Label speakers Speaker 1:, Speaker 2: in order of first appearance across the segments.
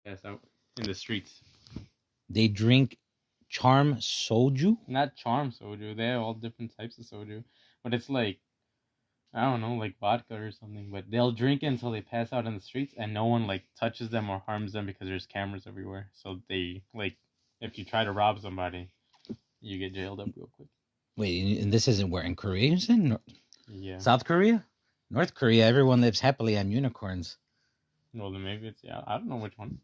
Speaker 1: Yes, out in the streets.
Speaker 2: They drink charm soju.
Speaker 1: Not charm soju. They have all different types of soju, but it's like I don't know, like vodka or something. But they'll drink it until they pass out in the streets, and no one like touches them or harms them because there's cameras everywhere. So they like, if you try to rob somebody, you get jailed up real quick.
Speaker 2: Wait, and this isn't where in Korea? You said
Speaker 1: Yeah.
Speaker 2: South Korea, North Korea. Everyone lives happily on unicorns.
Speaker 1: Well, then maybe it's I don't know which one.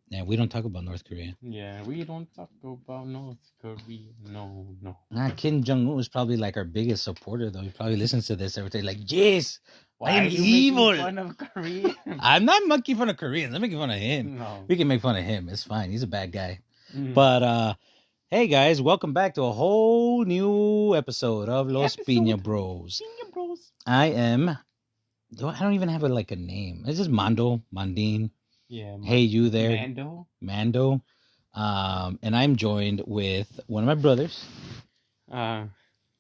Speaker 2: Yeah, we don't talk about North Korea.
Speaker 1: Yeah, we don't talk about North Korea. No.
Speaker 2: Kim Jong-un is probably like our biggest supporter, though. He probably listens to this every day, like, yes,
Speaker 1: Why
Speaker 2: I am
Speaker 1: are you
Speaker 2: evil.
Speaker 1: making fun of Koreans?
Speaker 2: I'm not making fun of Koreans. I'm making fun of him.
Speaker 1: No.
Speaker 2: We can make fun of him. It's fine. He's a bad guy. But hey guys, welcome back to a whole new episode of Los Piña Bros.
Speaker 1: Piña Bros.
Speaker 2: I don't even have a name. It's just Mando, Mandine.
Speaker 1: Yeah.
Speaker 2: Hey, you there,
Speaker 1: Mando.
Speaker 2: And I'm joined with one of my brothers.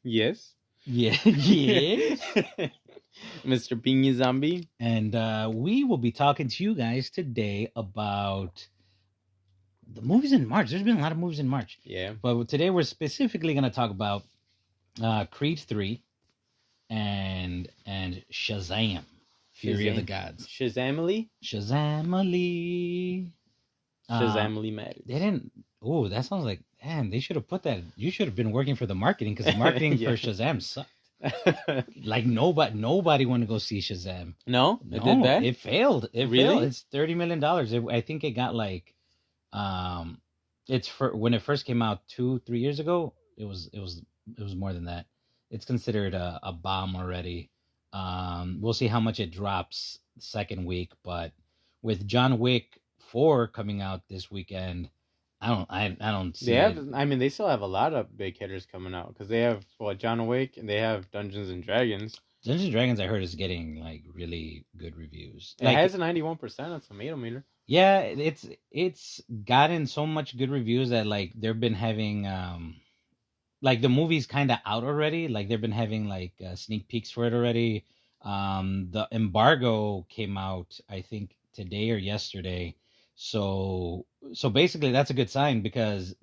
Speaker 1: Yes.
Speaker 2: Yeah. Yes.
Speaker 1: Mr. Piña Zombie.
Speaker 2: And we will be talking to you guys today about the movies in March. There's been a lot of movies in March.
Speaker 1: Yeah.
Speaker 2: But today we're specifically going to talk about Creed 3 and Shazam, Fury of the Gods.
Speaker 1: Shazamily?
Speaker 2: Shazamily
Speaker 1: matters.
Speaker 2: They didn't... Oh, that sounds like... Man, they should have put that... You should have been working for the marketing, because the marketing for Shazam sucked. Like, nobody wanted to go see Shazam.
Speaker 1: No? It did that?
Speaker 2: It failed.
Speaker 1: Really?
Speaker 2: Failed. It's $30 million. I think it got like... when it first came out 2-3 years ago, it was more than that. It's considered a bomb already. We'll see how much it drops the second week, but with John Wick 4 coming out this weekend, I don't see it.
Speaker 1: They still have a lot of big hitters coming out, because they have John Wick, and they have Dungeons and Dragons.
Speaker 2: Dungeons and Dragons, I heard, is getting like really good reviews.
Speaker 1: It has a 91% on Tomato Meter.
Speaker 2: Yeah, it's gotten so much good reviews that like they've been having like the movie's kind of out already. Like they've been having like sneak peeks for it already. The embargo came out, I think, today or yesterday. So basically that's a good sign, because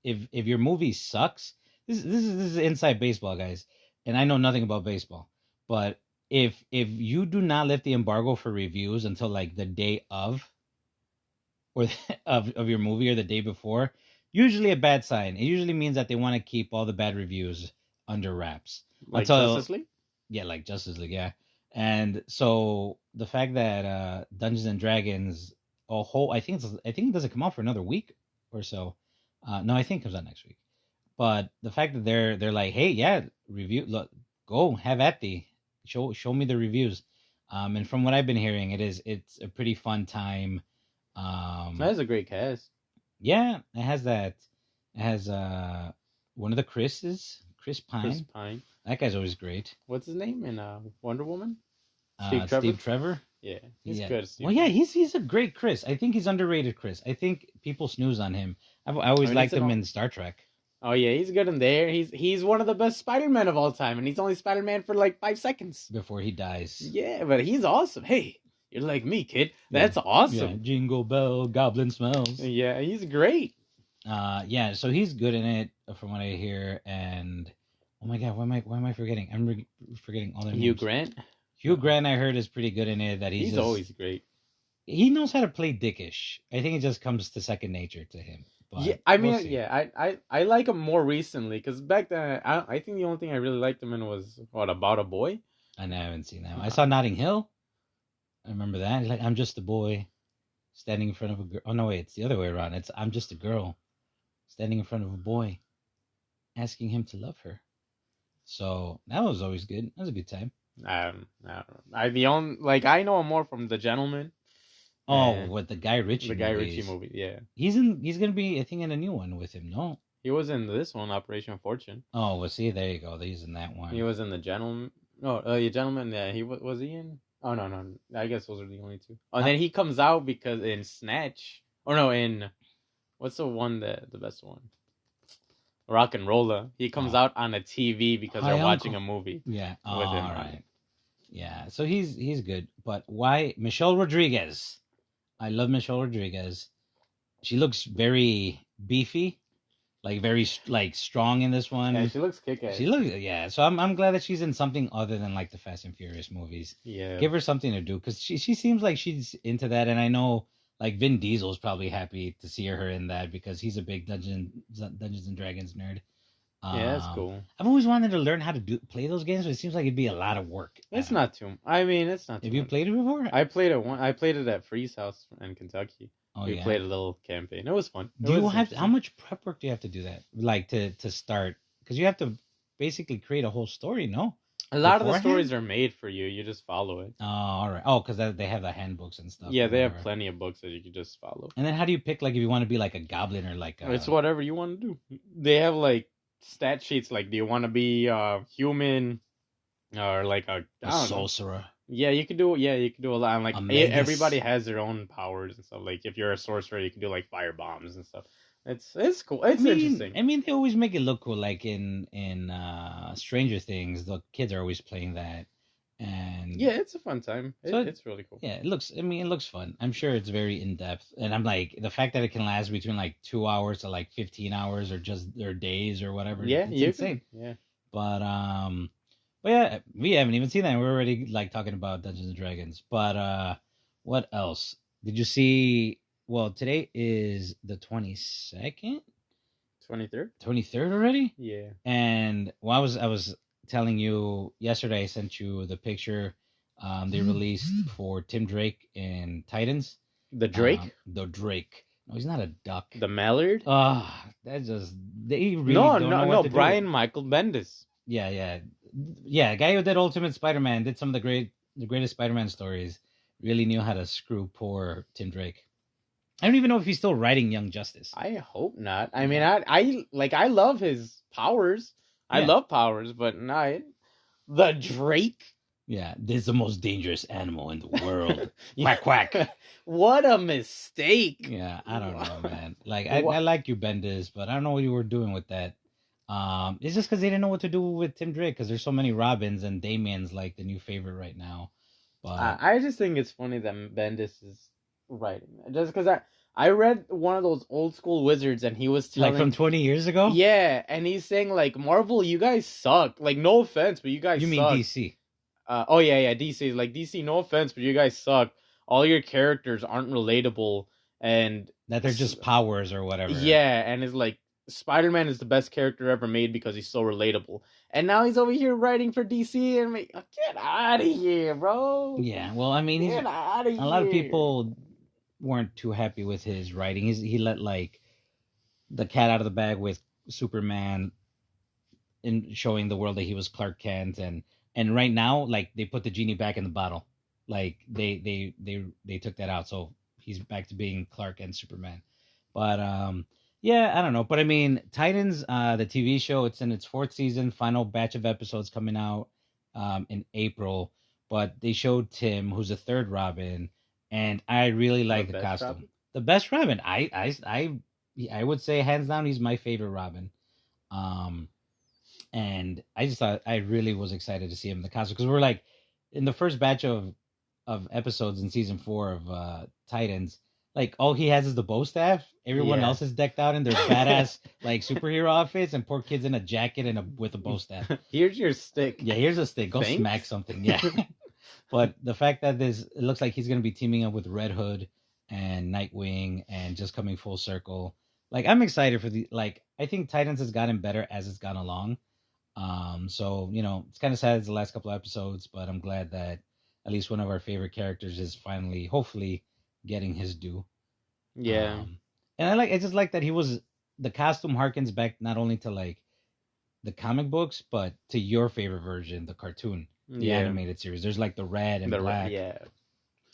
Speaker 2: if your movie sucks, this is inside baseball, guys, and I know nothing about baseball, but if you do not lift the embargo for reviews until like the day of, or of your movie, or the day before, usually a bad sign. It usually means that they want to keep all the bad reviews under wraps.
Speaker 1: Like Justice League?
Speaker 2: Yeah, like Justice League, yeah. And so the fact that Dungeons and Dragons, I think it doesn't come out for another week or so. No, I think it comes out next week. But the fact that they're like, hey, yeah, review, look, go have at thee, show me the reviews. And from what I've been hearing, it's a pretty fun time.
Speaker 1: That has a great cast.
Speaker 2: Yeah, it has one of the Chris Pine.
Speaker 1: Chris Pine.
Speaker 2: That guy's always great.
Speaker 1: What's his name in Wonder Woman?
Speaker 2: Steve Trevor.
Speaker 1: Yeah, he's good.
Speaker 2: Well, yeah, he's a great Chris. I think he's underrated Chris. I think people snooze on him. I always liked him in Star Trek.
Speaker 1: Oh yeah, he's good in there. He's one of the best Spider-Man of all time, and he's only Spider-Man for like 5 seconds
Speaker 2: before he dies.
Speaker 1: Yeah, but he's awesome. Hey, you're like me, kid. That's awesome.
Speaker 2: Yeah. Jingle bell, goblin smells.
Speaker 1: Yeah, he's great.
Speaker 2: Yeah, so he's good in it from what I hear. And oh my god, why am I forgetting? I'm forgetting all their names. Hugh Grant, I heard, is pretty good in it. That he's
Speaker 1: always great.
Speaker 2: He knows how to play dickish. I think it just comes to second nature to him. But
Speaker 1: yeah, I like him more recently, because back then I think the only thing I really liked him in was About a Boy.
Speaker 2: I haven't seen that. I saw Notting Hill. I remember that. He's like, I'm just a boy standing in front of a girl. Oh no, wait, it's the other way around. It's I'm just a girl standing in front of a boy, asking him to love her. So that was always good. That was a good time.
Speaker 1: I don't know. I know him more from The Gentleman.
Speaker 2: Oh, with the Guy Ritchie.
Speaker 1: The Guy Ritchie movie, yeah.
Speaker 2: He's gonna be, I think, in a new one with him. No,
Speaker 1: he was in this one, Operation Fortune.
Speaker 2: Oh, well, see, there you go. He's in that one.
Speaker 1: He was in The Gentleman. No, The Gentleman. Yeah, he was he in? Oh no. I guess those are the only two. Oh, and then he comes out because in Snatch. Or no, in what's the one the best one? Rock and Roller. He comes out on a TV because they're watching a movie.
Speaker 2: Yeah. With him. All right. Yeah. So he's good, but why Michelle Rodriguez? I love Michelle Rodriguez. She looks very beefy, like very like strong in this one.
Speaker 1: Yeah, she looks kick-ass.
Speaker 2: She looks, yeah. So I'm glad that she's in something other than like the Fast and Furious movies.
Speaker 1: Yeah.
Speaker 2: Give her something to do because she seems like she's into that, and I know like Vin Diesel's probably happy to see her in that because he's a big Dungeons and Dragons nerd.
Speaker 1: Yeah, that's cool.
Speaker 2: I've always wanted to learn how to play those games, but it seems like it'd be a lot of work.
Speaker 1: It's not too. I mean, it's not.
Speaker 2: Have you played it before?
Speaker 1: I played it I played it at Free's house in Kentucky.
Speaker 2: Oh,
Speaker 1: we played a little campaign. It was fun.
Speaker 2: Do you have how much prep work do you have to do that? Like to start because you have to basically create a whole story. No,
Speaker 1: a lot of the stories are made for you. You just follow it.
Speaker 2: Oh, all right. Oh, because they have the handbooks and stuff.
Speaker 1: Yeah, they have plenty of books that you can just follow.
Speaker 2: And then how do you pick like if you want to be like a goblin or like
Speaker 1: it's whatever you want to do. They have like stat sheets. Like, do you want to be human or like a
Speaker 2: sorcerer?
Speaker 1: Yeah, you could do. Yeah, you could do a lot. And like everybody has their own powers and stuff. Like if you're a sorcerer, you can do like fire bombs and stuff. It's cool. It's interesting.
Speaker 2: I mean, they always make it look cool. Like in Stranger Things, the kids are always playing that, and
Speaker 1: yeah, it's a fun time. It's really cool.
Speaker 2: Yeah, it looks fun. I'm sure it's very in depth, and I'm like the fact that it can last between like 2 hours to like 15 hours or days or whatever.
Speaker 1: Yeah,
Speaker 2: it's insane.
Speaker 1: Yeah,
Speaker 2: but yeah, we haven't even seen that. We're already like talking about Dungeons and Dragons. But what else did you see? Well, today is the 22nd, 23rd already.
Speaker 1: Yeah.
Speaker 2: And I was telling you yesterday. I sent you the picture. They released for Tim Drake in Titans.
Speaker 1: The Drake.
Speaker 2: The Drake. No, he's not a duck.
Speaker 1: The Mallard.
Speaker 2: That's just they really don't know what to
Speaker 1: Brian
Speaker 2: do.
Speaker 1: Michael Bendis.
Speaker 2: Yeah. A guy who did Ultimate Spider-Man, did some of the greatest Spider-Man stories. Really knew how to screw poor Tim Drake. I don't even know if he's still writing Young Justice.
Speaker 1: I hope not. I mean, I love his powers. Yeah. I love powers, but not the Drake.
Speaker 2: Yeah, this is the most dangerous animal in the world. Quack quack.
Speaker 1: What a mistake.
Speaker 2: Yeah, I don't know, man. Like I like you, Bendis, but I don't know what you were doing with that. It's just because they didn't know what to do with Tim Drake because there's so many Robins and Damian's like the new favorite right now. But
Speaker 1: I just think it's funny that Bendis is writing that. Just because I read one of those old school wizards and he was telling,
Speaker 2: like from 20 years ago.
Speaker 1: Yeah, and he's saying like Marvel, you guys suck. Like no offense, but you guys.
Speaker 2: You mean
Speaker 1: suck.
Speaker 2: DC?
Speaker 1: Oh yeah, DC. Like DC, no offense, but you guys suck. All your characters aren't relatable, and
Speaker 2: that they're just powers or whatever.
Speaker 1: Yeah, and it's like Spider-Man is the best character ever made because he's so relatable. And now he's over here writing for DC, and get out of here, bro.
Speaker 2: Yeah, well, I mean,
Speaker 1: get out of here.
Speaker 2: A lot of people weren't too happy with his writing. He let like the cat out of the bag with Superman in showing the world that he was Clark Kent, and right now, like they put the genie back in the bottle. Like they took that out, so he's back to being Clark and Superman. But yeah, I don't know. But I mean, Titans, the TV show, it's in its 4th season. Final batch of episodes coming out in April. But they showed Tim, who's the 3rd Robin, and I really like the costume. Robin? The best Robin. I would say hands down, he's my favorite Robin. And I just thought I really was excited to see him in the costume because we're like in the first batch of episodes in season 4 of Titans. Like all he has is the bow staff. Everyone else is decked out in their badass like superhero outfits, and poor kid's in a jacket and with a bow staff.
Speaker 1: Here's your stick.
Speaker 2: Yeah, here's a stick. Go smack something. Yeah. But the fact that it looks like he's gonna be teaming up with Red Hood and Nightwing and just coming full circle. Like I'm excited for I think Titans has gotten better as it's gone along. So it's kind of sad it's the last couple of episodes, but I'm glad that at least one of our favorite characters is finally, hopefully, getting his due.
Speaker 1: Yeah.
Speaker 2: And I just like that the costume harkens back not only to like the comic books, but to your favorite version, the cartoon, the animated series. There's like the red and black.
Speaker 1: Yeah.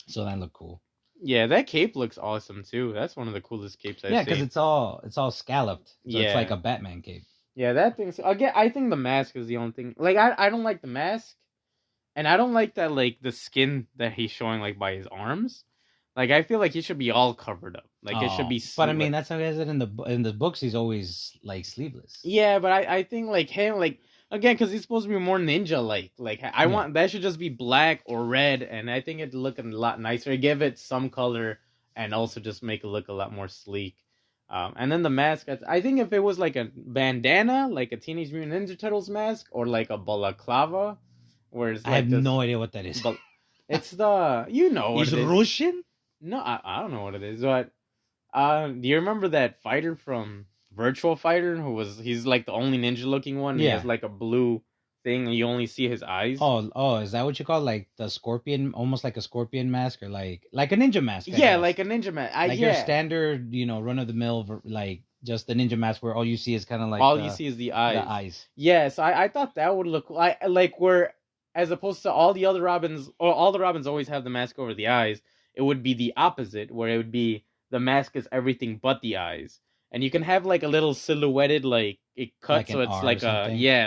Speaker 2: So that looked cool.
Speaker 1: Yeah, that cape looks awesome too. That's one of the coolest capes I've seen.
Speaker 2: Yeah, because it's all scalloped. So it's like a Batman cape.
Speaker 1: Yeah, that thing. Again, I think the mask is the only thing. Like, I don't like the mask, and I don't like that like the skin that he's showing like by his arms. Like, I feel like he should be all covered up. Like, it should be.
Speaker 2: But I mean, that's how he has it in the books. He's always like sleeveless.
Speaker 1: Yeah, but I think like him again because he's supposed to be more ninja like. Like I want that should just be black or red, and I think it'd look a lot nicer. Give it some color and also just make it look a lot more sleek. And then the mask, I think if it was like a bandana, like a Teenage Mutant Ninja Turtles mask, or like a balaclava, where it's
Speaker 2: I
Speaker 1: like
Speaker 2: have
Speaker 1: this,
Speaker 2: no idea what that is.
Speaker 1: but it's the you know what
Speaker 2: He's
Speaker 1: it is.
Speaker 2: Russian?
Speaker 1: No, I don't know what it is, but do you remember that fighter from Virtual Fighter he's like the only ninja looking one?
Speaker 2: Yeah.
Speaker 1: He has like a blue thing and you only see his eyes.
Speaker 2: Oh, is that what you call like the scorpion, almost like a scorpion mask, or like a ninja mask? I
Speaker 1: Yeah,
Speaker 2: guess.
Speaker 1: like a ninja mask.
Speaker 2: Like your standard, run of the mill, like just the ninja mask where all you see is kind of like
Speaker 1: you see is the eyes.
Speaker 2: The eyes.
Speaker 1: Yes, I thought that would look like where, as opposed to all the other Robins, or all the Robins always have the mask over the eyes. It would be the opposite, where it would be the mask is everything but the eyes, and you can have like a little silhouetted, like it cuts, like so it's like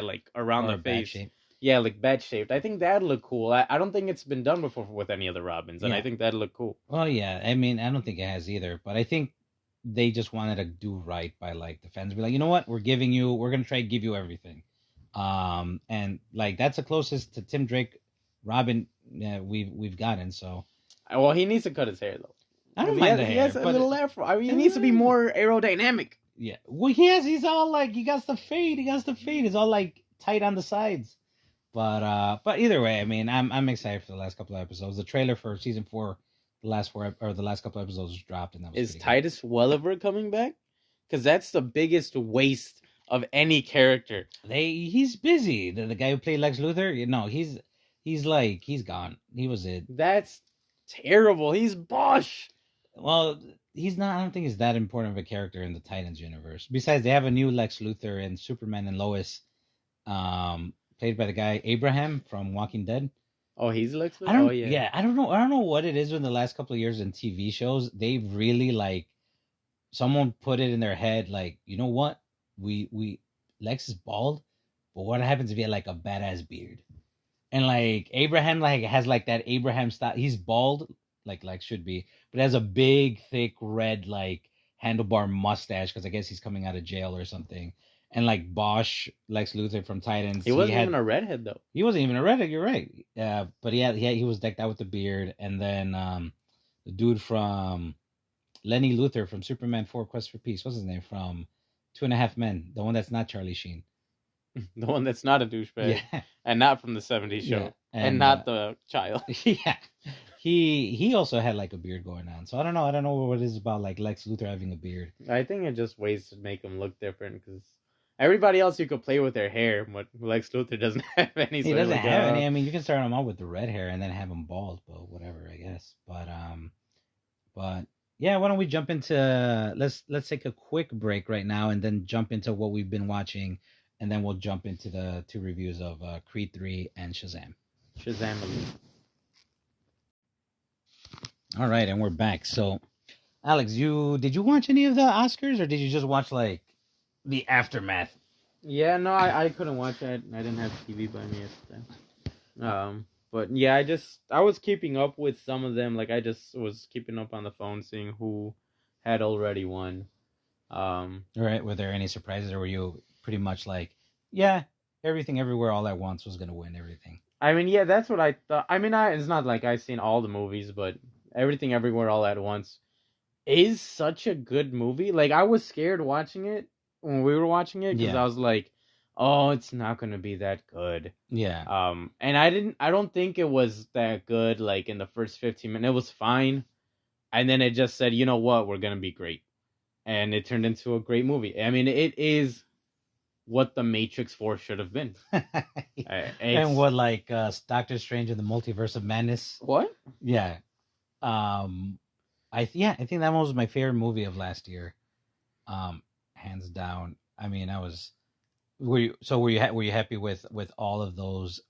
Speaker 1: like around the face. Yeah, like bat shaped. I think that'd look cool. I don't think it's been done before with any other Robins, and I think that'd look cool.
Speaker 2: Well, yeah, I mean, I don't think it has either, but I think they just wanted to do right by like the fans. Be like, you know what, we're gonna try to give you everything, and like that's the closest to Tim Drake Robin we've gotten. So,
Speaker 1: well, he needs to cut his hair though.
Speaker 2: I don't mind the hair.
Speaker 1: He has a little afro. I mean, he needs to be more aerodynamic.
Speaker 2: Yeah, well, he's all like he got the fade. It's all like tight on the sides. But either way, I mean, I'm excited for the last couple of episodes. The trailer for season 4, the last couple of episodes dropped, and that was
Speaker 1: is Titus Welliver coming back? Because that's the biggest waste of any character.
Speaker 2: He's busy. The guy who played Lex Luthor, he's gone. He was it.
Speaker 1: That's terrible. He's Bosch.
Speaker 2: Well, he's not. I don't think he's that important of a character in the Titans universe. Besides, they have a new Lex Luthor in Superman and Lois. Played by the guy Abraham from Walking Dead.
Speaker 1: Oh, he's Lex Luthor?
Speaker 2: Yeah, I don't know what it is in the last couple of years in TV shows. They really like someone put it in their head, like, you know what? We Lex is bald, but what happens if he had like a badass beard? And like Abraham like has like that Abraham style. He's bald, like Lex should be, but has a big, thick red like handlebar mustache because I guess he's coming out of jail or something. And like Bosch, Lex Luthor from Titans,
Speaker 1: he wasn't even a redhead though.
Speaker 2: He wasn't even a redhead. You're right. But he was decked out with the beard. And then the dude from Lenny Luthor from Superman 4: Quest for Peace. What's his name? From 2.5 Men. The one that's not Charlie Sheen.
Speaker 1: The one that's not a douchebag. Yeah. And not from the 70s show. Yeah. And not the child.
Speaker 2: Yeah. He also had like a beard going on. So I don't know what it is about like Lex Luthor having a beard.
Speaker 1: I think it just ways to make him look different because everybody else you could play with their hair, but Lex Luthor doesn't have any.
Speaker 2: He doesn't have any. I mean, you can start him out with the red hair and then have him bald, but whatever, I guess. But yeah, why don't we jump into let's take a quick break right now and then jump into what we've been watching, and then we'll jump into the 2 reviews of Creed 3 and Shazam.
Speaker 1: Shazam.
Speaker 2: All right, and we're back. So, Alex, did you watch any of the Oscars, or did you just watch like the aftermath?
Speaker 1: Yeah, no, I couldn't watch it. I didn't have TV by me at the time. But yeah, I was keeping up with some of them. Like I just was keeping up on the phone, seeing who had already won.
Speaker 2: All right. Were there any surprises, or were you pretty much like, yeah, Everything Everywhere All at Once was gonna win everything?
Speaker 1: I mean, yeah, that's what I thought. I mean, it's not like I've seen all the movies, but Everything Everywhere All at Once is such a good movie. Like I was scared watching it when we were watching it because I was like, oh, it's not gonna be that good.
Speaker 2: Yeah.
Speaker 1: And I don't think it was that good. Like in the first 15 minutes, it was fine, and then it just said, you know what, we're gonna be great, and it turned into a great movie. I mean, it is what the Matrix 4 should have been.
Speaker 2: And what like Doctor Strange and the Multiverse of Madness? What? Yeah. I think that was my favorite movie of last year. Hands down. I mean, were you happy with all of those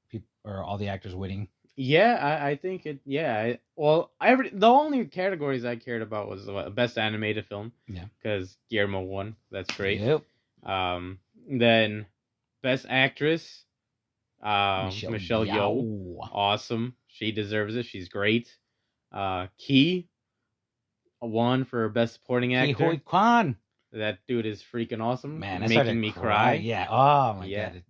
Speaker 2: people or all the actors winning?
Speaker 1: Yeah, I think it. Yeah, the only categories I cared about was best animated film. Yeah, because Guillermo won. That's great. Yep. Then best actress, Michelle Yeoh. Awesome. She deserves it. She's great. Key won for best supporting actor. Ke Huy Quan. That dude is freaking awesome.
Speaker 2: Man, making me cry. Yeah. Oh my god.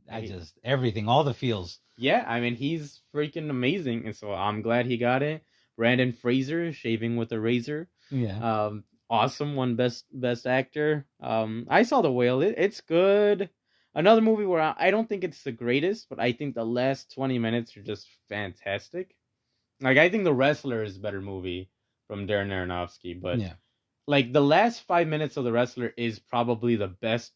Speaker 2: Everything, all the feels.
Speaker 1: Yeah, I mean, he's freaking amazing, and so I'm glad he got it. Brandon Fraser, Shaving with a Razor.
Speaker 2: Yeah.
Speaker 1: Awesome, won best actor. I saw The Whale. It's good. Another movie where I don't think it's the greatest, but I think the last 20 minutes are just fantastic. Like, I think The Wrestler is a better movie from Darren Aronofsky, but
Speaker 2: Yeah.
Speaker 1: like the last 5 minutes of The Wrestler is probably the best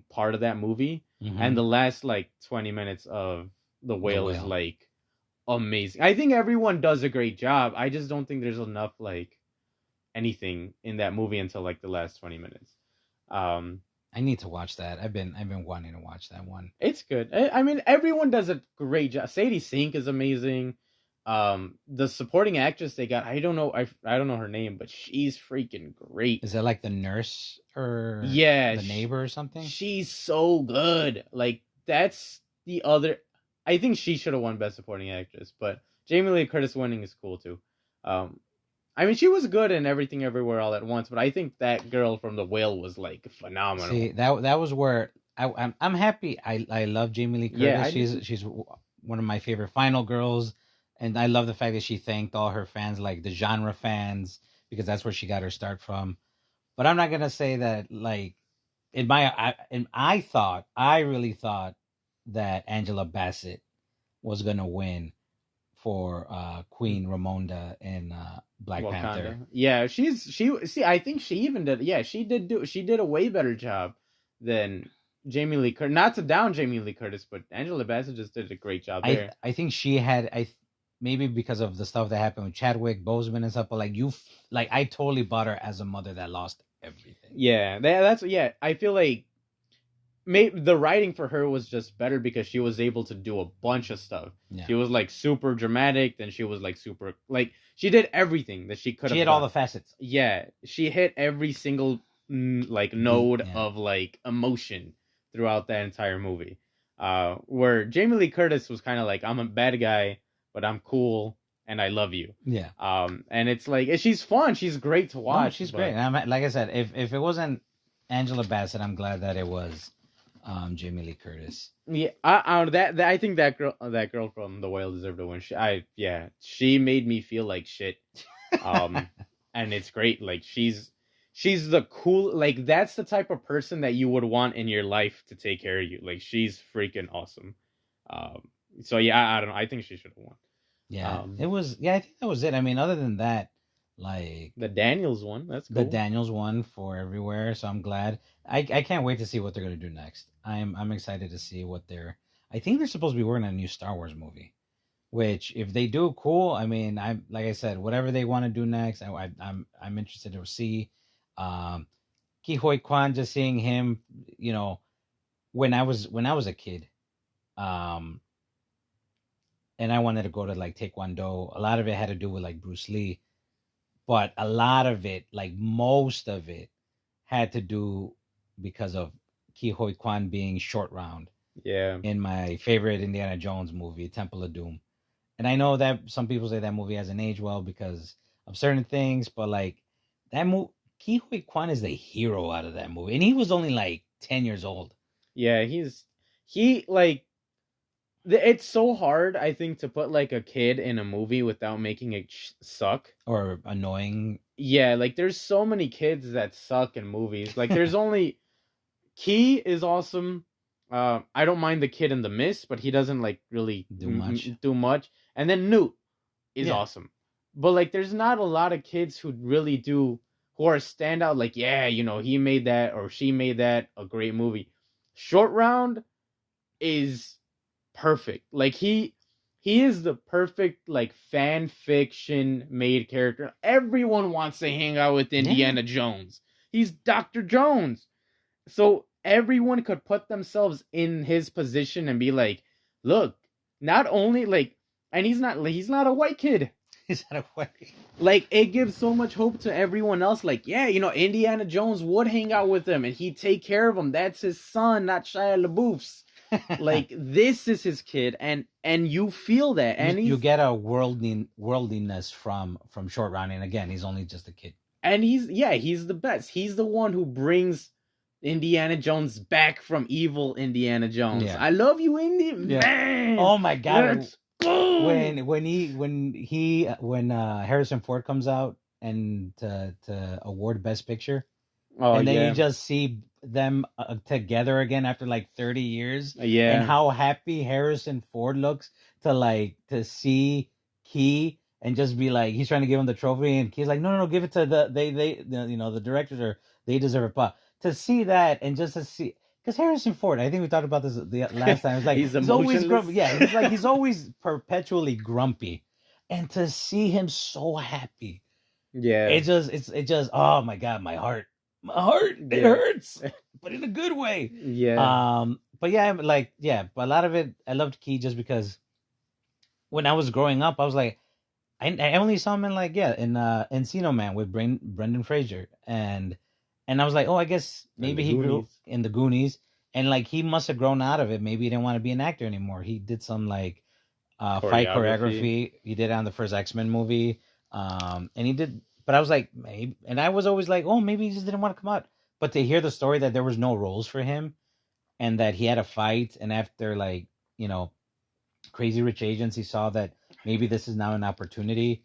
Speaker 1: part of that movie, and the last like 20 minutes of The Whale is like amazing. I think everyone does a great job. I just don't think there's enough like anything in that movie until like the last 20 minutes.
Speaker 2: I need to watch that. I've been wanting to watch that one.
Speaker 1: It's good. I mean, everyone does a great job. Sadie Sink is amazing. The supporting actress they got, I don't know her name, but she's freaking great.
Speaker 2: Is that like the nurse or
Speaker 1: the
Speaker 2: neighbor or something?
Speaker 1: She's so good. Like, that's the other. I think she should have won Best Supporting Actress, but Jamie Lee Curtis winning is cool too. I mean, she was good in Everything Everywhere All at Once, but I think that girl from The Whale was like phenomenal.
Speaker 2: See, that was where I'm happy. I love Jamie Lee Curtis. Yeah, she's one of my favorite Final girls, and I love the fact that she thanked all her fans, like the genre fans, because that's where she got her start from. But I'm not gonna say that like I really thought that Angela Bassett was gonna win for Queen Ramonda in Black Panther.
Speaker 1: Yeah, I think she even did. Yeah, she did a way better job than Jamie Lee Curtis. Not to down Jamie Lee Curtis, but Angela Bassett just did a great job there.
Speaker 2: I think she had maybe because of the stuff that happened with Chadwick Boseman and stuff, but like I totally bought her as a mother that lost everything.
Speaker 1: Yeah, I feel like the writing for her was just better because she was able to do a bunch of stuff. Yeah. She was like super dramatic, then she was like super like she did everything that she could have.
Speaker 2: She hit all the facets.
Speaker 1: Yeah, she hit every single like node of like emotion throughout that entire movie. Where Jamie Lee Curtis was kind of like, I'm a bad guy, but I'm cool and I love you.
Speaker 2: Yeah.
Speaker 1: And it's like she's fun. She's great to watch.
Speaker 2: No, she's great. And like I said, if it wasn't Angela Bassett, I'm glad that it was Jamie Lee Curtis.
Speaker 1: Yeah, I think that girl from The Whale deserved to win. She made me feel like shit. And it's great. Like she's the cool, like that's the type of person that you would want in your life to take care of you. Like she's freaking awesome. So yeah, I don't know. I think she should have won.
Speaker 2: Yeah, it was. Yeah, I think that was it. I mean, other than that, like
Speaker 1: the Daniels one, that's cool.
Speaker 2: The Daniels one for Everywhere. So I'm glad. I can't wait to see what they're gonna do next. I'm excited to see what I think they're supposed to be working on a new Star Wars movie, which if they do, cool. I mean, like I said, whatever they want to do next, I'm interested to see. Ke Huy Quan, just seeing him, you know, when I was a kid, and I wanted to go to like Taekwondo. A lot of it had to do with like Bruce Lee, but a lot of it, like most of it, had to do because of Ke Huy Quan being Short Round.
Speaker 1: Yeah.
Speaker 2: In my favorite Indiana Jones movie, Temple of Doom. And I know that some people say that movie hasn't aged well because of certain things, but like that movie, Ke Huy Quan is the hero out of that movie. And he was only like 10 years old.
Speaker 1: Yeah, it's so hard, I think, to put like a kid in a movie without making it suck.
Speaker 2: Or annoying.
Speaker 1: Yeah, like there's so many kids that suck in movies. Like there's only... Key is awesome. I don't mind the kid in The Mist, but he doesn't like really do much. And then Newt is awesome. But like there's not a lot of kids who are standout, like, yeah, you know, he made that or she made that a great movie. Short Round is perfect. Like he is the perfect like fan fiction made character. Everyone wants to hang out with Indiana Jones. He's Dr. Jones. So everyone could put themselves in his position and be like, look, not only like, and he's not a white kid.
Speaker 2: He's not a white kid.
Speaker 1: Like, it gives so much hope to everyone else. Like, yeah, you know, Indiana Jones would hang out with him and he'd take care of him. That's his son, not Shia LaBeouf's. Like, this is his kid, and you feel that. And
Speaker 2: you get a worldliness from Short Round, and again, he's only just a kid.
Speaker 1: And he's the best. He's the one who brings Indiana Jones back from evil Indiana Jones. Yeah. I love you, Indy.
Speaker 2: Yeah.
Speaker 1: Man.
Speaker 2: Oh my God. when Harrison Ford comes out and to award Best Picture,
Speaker 1: Oh
Speaker 2: and then
Speaker 1: yeah,
Speaker 2: you just see them together again after like 30 years, and
Speaker 1: yeah,
Speaker 2: how happy Harrison Ford looks to see Key and just be like, he's trying to give him the trophy, and Key's like, no, give it to the directors, or they deserve it. But to see that, and just to see, because Harrison Ford, I think we talked about this the last time. It's like
Speaker 1: he's
Speaker 2: always
Speaker 1: emotionless.
Speaker 2: grumpy. Yeah, he's always perpetually grumpy, and to see him so happy,
Speaker 1: Yeah,
Speaker 2: it just oh my god, my heart it
Speaker 1: yeah,
Speaker 2: hurts, but in a good way.
Speaker 1: yeah.
Speaker 2: But yeah, but a lot of it I loved Key just because when I was growing up, I was like, I only saw him in like, in Encino Man with Brendan Fraser, and I was like, oh, I guess
Speaker 1: And the
Speaker 2: maybe he grew
Speaker 1: Goonies.
Speaker 2: in the Goonies, and like he must have grown out of it. Maybe he didn't want to be an actor anymore. He did some like fight
Speaker 1: Choreography.
Speaker 2: choreography. He did it on the first X-Men movie. And he did, but I was like, maybe, and I was always like, oh, maybe he just didn't want to come out. But to hear the story that there was no roles for him, and that he had a fight, and after like, you know, Crazy Rich Asians, he saw that maybe this is now an opportunity,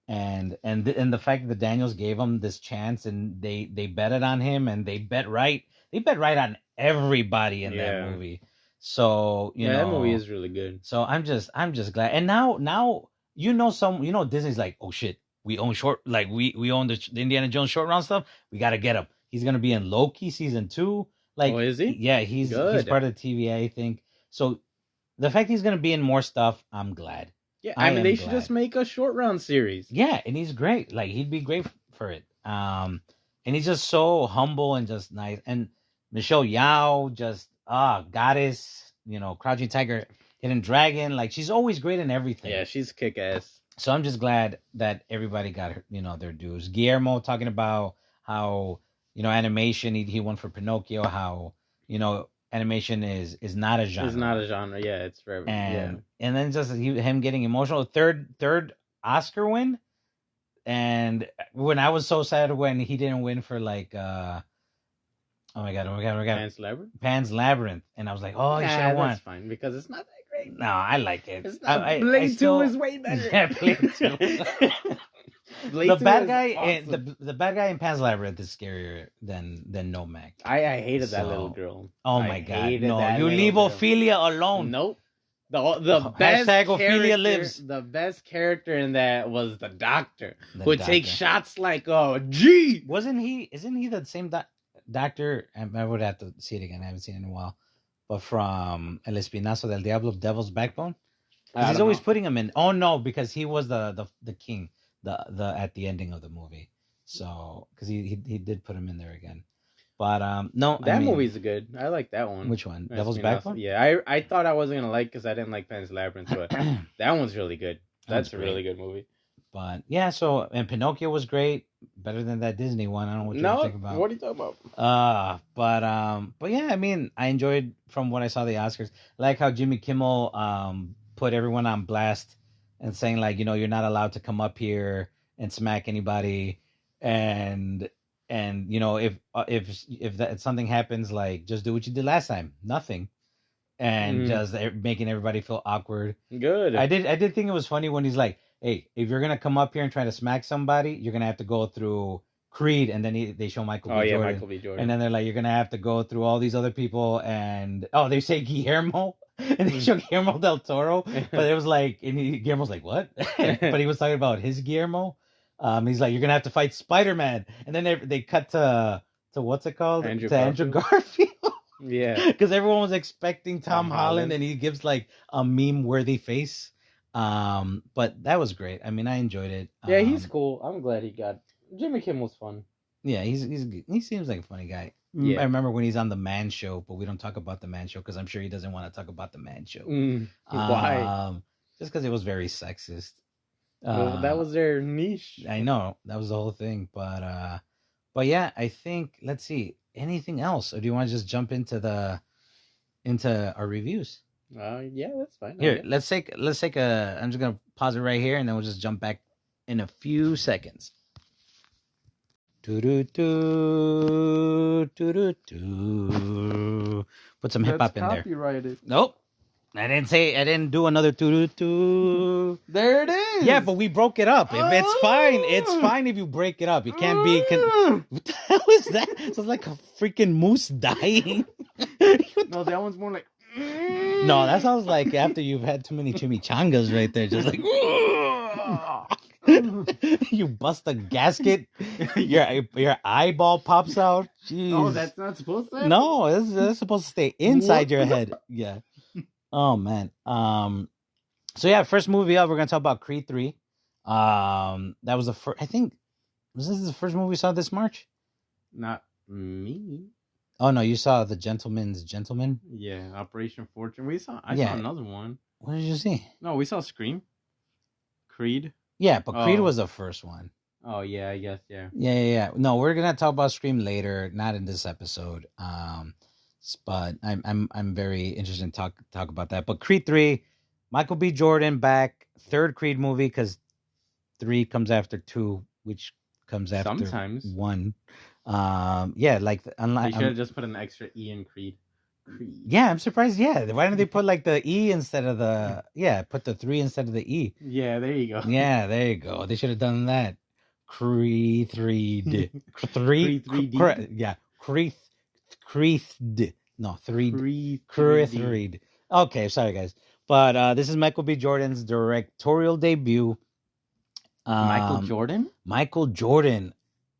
Speaker 2: and the fact that the Daniels gave him this chance, and they betted on him, and they bet right. They bet right on everybody in that
Speaker 1: Yeah,
Speaker 2: movie. So
Speaker 1: yeah. That movie is really good.
Speaker 2: so I'm just glad. And now Disney's like, oh shit, we own we own the Indiana Jones short round stuff. We gotta get him. He's gonna be in Loki season 2.
Speaker 1: Oh,
Speaker 2: Like,
Speaker 1: is he?
Speaker 2: yeah, he's
Speaker 1: Good.
Speaker 2: part of the TVA, I think. So the fact he's gonna be in more stuff, I'm glad.
Speaker 1: Yeah,
Speaker 2: I
Speaker 1: I mean
Speaker 2: am
Speaker 1: they should
Speaker 2: glad.
Speaker 1: just make a short round series.
Speaker 2: Yeah, and he's great. Like, he'd be great for it. And he's just so humble and just nice. And Michelle Yao, just goddess, Crouching Tiger, Hidden Dragon. Like, she's always great in everything.
Speaker 1: Yeah, she's kick ass.
Speaker 2: So I'm just glad that everybody got their dues. Guillermo talking about how animation. He won for Pinocchio. How animation is not a genre.
Speaker 1: It's not a genre. Yeah, it's forever.
Speaker 2: And then just him getting emotional. Third Oscar win. And when I was so sad when he didn't win for like oh my god, Pan's Labyrinth, and I was like, oh, he should have won.
Speaker 1: That's fine because it's not that great.
Speaker 2: No, I like it.
Speaker 1: It's not, Blade 2 is way better.
Speaker 2: Yeah, Blade 2.
Speaker 1: Blade
Speaker 2: the
Speaker 1: 2
Speaker 2: bad
Speaker 1: is
Speaker 2: guy
Speaker 1: awesome.
Speaker 2: the bad guy in Pan's Labyrinth is scarier than Nomak.
Speaker 1: I hated that little girl.
Speaker 2: Oh my god, no! You leave Ophelia alone.
Speaker 1: Nope. The best
Speaker 2: Hashtag Ophelia lives.
Speaker 1: The best character in that was the doctor,
Speaker 2: The
Speaker 1: who would
Speaker 2: doctor.
Speaker 1: take shots like G.
Speaker 2: Isn't he the same doctor? I would have to see it again. I haven't seen it in a while. But from El Espinazo del Diablo, Devil's Backbone, he's always putting him in. Oh no, because he was the king, the at the ending of the movie. So because he did put him in there again. But no,
Speaker 1: that movie's good. I like that one.
Speaker 2: Which one? Devil's Backbone?
Speaker 1: Yeah, I thought I wasn't gonna like because I didn't like Pan's Labyrinth, but that one's really good. That's a really good movie.
Speaker 2: But yeah, and Pinocchio was great, better than that Disney one. I don't know what you think about.
Speaker 1: What are you talking about?
Speaker 2: But yeah, I mean, I enjoyed from what I saw the Oscars. I like how Jimmy Kimmel put everyone on blast and saying like, you're not allowed to come up here and smack anybody, and if that something happens, like, just do what you did last time, nothing, and just making everybody feel awkward.
Speaker 1: Good.
Speaker 2: I did think it was funny when he's like, hey, if you're gonna come up here and try to smack somebody, you're gonna have to go through Creed, and then they show Michael B. Jordan.
Speaker 1: Michael B. Jordan.
Speaker 2: And then they're like, you're gonna have to go through all these other people, and they say Guillermo, and they show Guillermo del Toro, but it was like, and Guillermo's like, what? But he was talking about his Guillermo. He's like, you're gonna have to fight Spider-Man, and then they cut to what's it called? Andrew Garfield.
Speaker 1: Yeah,
Speaker 2: because everyone was expecting Tom Holland, and he gives like a meme-worthy face. But that was great. I mean, I enjoyed it.
Speaker 1: Yeah, he's cool. I'm glad he got Jimmy Kimmel's fun.
Speaker 2: Yeah, he seems like a funny guy.
Speaker 1: Yeah.
Speaker 2: I remember when he's on the Man Show, but we don't talk about the Man Show because I'm sure he doesn't want to talk about the Man Show.
Speaker 1: Why?
Speaker 2: Just because it was very sexist.
Speaker 1: Well, that was their niche.
Speaker 2: I know, that was the whole thing. But yeah, I think, let's see, anything else, or do you want to just jump into our reviews?
Speaker 1: Yeah, that's fine.
Speaker 2: Here, let's take a. I'm just gonna pause it right here, and then we'll just jump back in a few seconds. Put some hip hop in there.
Speaker 1: Copyrighted.
Speaker 2: Nope. I didn't do another two.
Speaker 1: There it is.
Speaker 2: Yeah, but we broke it up. If it's fine. It's fine if you break it up. It can't be. What the hell is that? It's like a freaking moose dying.
Speaker 1: No, that one's more like.
Speaker 2: No, that sounds like after you've had too many chimichangas right there. Just like. You bust a gasket, your eyeball pops out. Jeez.
Speaker 1: Oh, that's not supposed to happen?
Speaker 2: No, that's supposed to stay inside your head. Yeah. Oh man. So yeah, first movie up, we're gonna talk about Creed 3. That was the first. I think was this the first movie we saw this March?
Speaker 1: Not me.
Speaker 2: Oh no, you saw The Gentleman's Gentleman.
Speaker 1: Yeah, Operation Fortune. I saw another one.
Speaker 2: What did you see?
Speaker 1: No, we saw Scream. Creed.
Speaker 2: Yeah, but Creed was the first one.
Speaker 1: Oh yeah, I guess yeah.
Speaker 2: Yeah. No, we're gonna talk about Scream later, not in this episode. But I'm very interested in talk about that. But Creed 3, Michael B. Jordan back, third Creed movie because 3 comes after 2, which comes after
Speaker 1: sometimes
Speaker 2: 1. Yeah, like
Speaker 1: unlike they should have just put an extra E in Creed.
Speaker 2: Yeah, I'm surprised. Yeah, why didn't they put like the E instead of the put the 3 instead of the E?
Speaker 1: Yeah, there you go.
Speaker 2: Yeah, there you go. They should have done that. Creed 3D.
Speaker 1: Creed 3D.
Speaker 2: Yeah, Creed. No, 3D.
Speaker 1: Creed
Speaker 2: 3D. Okay, sorry guys. But this is Michael B. Jordan's directorial debut.
Speaker 1: Michael Jordan?
Speaker 2: Michael Jordan.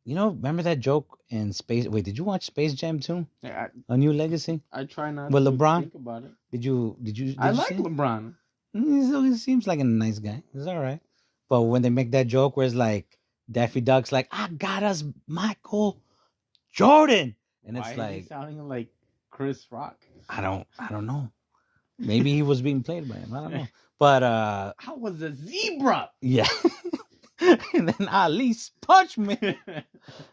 Speaker 2: You know, remember that joke in Space? Wait, did you watch Space Jam 2?
Speaker 1: Yeah,
Speaker 2: A New Legacy?
Speaker 1: I try not
Speaker 2: with
Speaker 1: to
Speaker 2: LeBron?
Speaker 1: think about it.
Speaker 2: Did you
Speaker 1: I like LeBron.
Speaker 2: He seems like a nice guy. He's all right. But when they make that joke where it's like Daffy Duck's like, I got us Michael Jordan. And it's
Speaker 1: Why is he sounding like Chris Rock?
Speaker 2: I don't know. Maybe he was being played by him. I don't know. But
Speaker 1: how was a zebra?
Speaker 2: Yeah. And then Ali's punch me.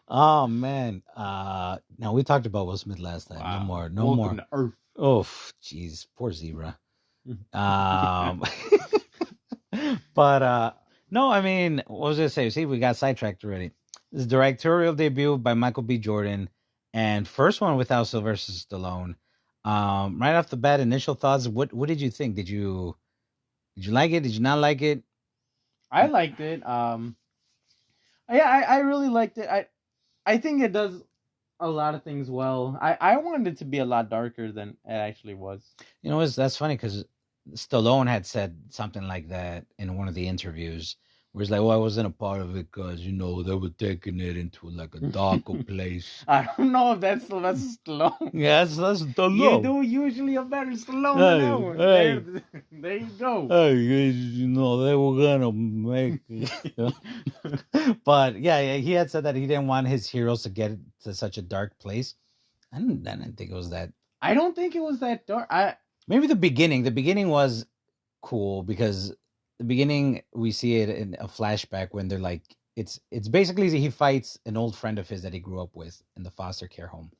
Speaker 2: Oh man. Now we talked about Will Smith last time. Wow. No more. To Earth. Oh jeez, poor zebra. But no, I mean, what was I gonna say? See, we got sidetracked already. This is directorial debut by Michael B. Jordan, and first one without Sylvester Stallone. Right off the bat, initial thoughts. What did you think? Did you like it? Did you not like it?
Speaker 1: I liked it. Yeah, I really liked it. I think it does a lot of things well. I wanted it to be a lot darker than it actually was.
Speaker 2: You know, that's funny because Stallone had said something like that in one of the interviews, where he's like, "Well, I wasn't a part of it because they were taking it into like a darker place."
Speaker 1: I don't know if that's Stallone.
Speaker 2: Yeah, that's Stallone.
Speaker 1: You do usually a better Stallone than that one. There you go.
Speaker 2: Hey, they were gonna make it. But yeah, he had said that he didn't want his heroes to get to such a dark place. I didn't think it was that.
Speaker 1: I don't think it was that dark.
Speaker 2: Maybe the beginning. The beginning was cool because the beginning we see it in a flashback when they're like, it's basically he fights an old friend of his that he grew up with in the foster care home,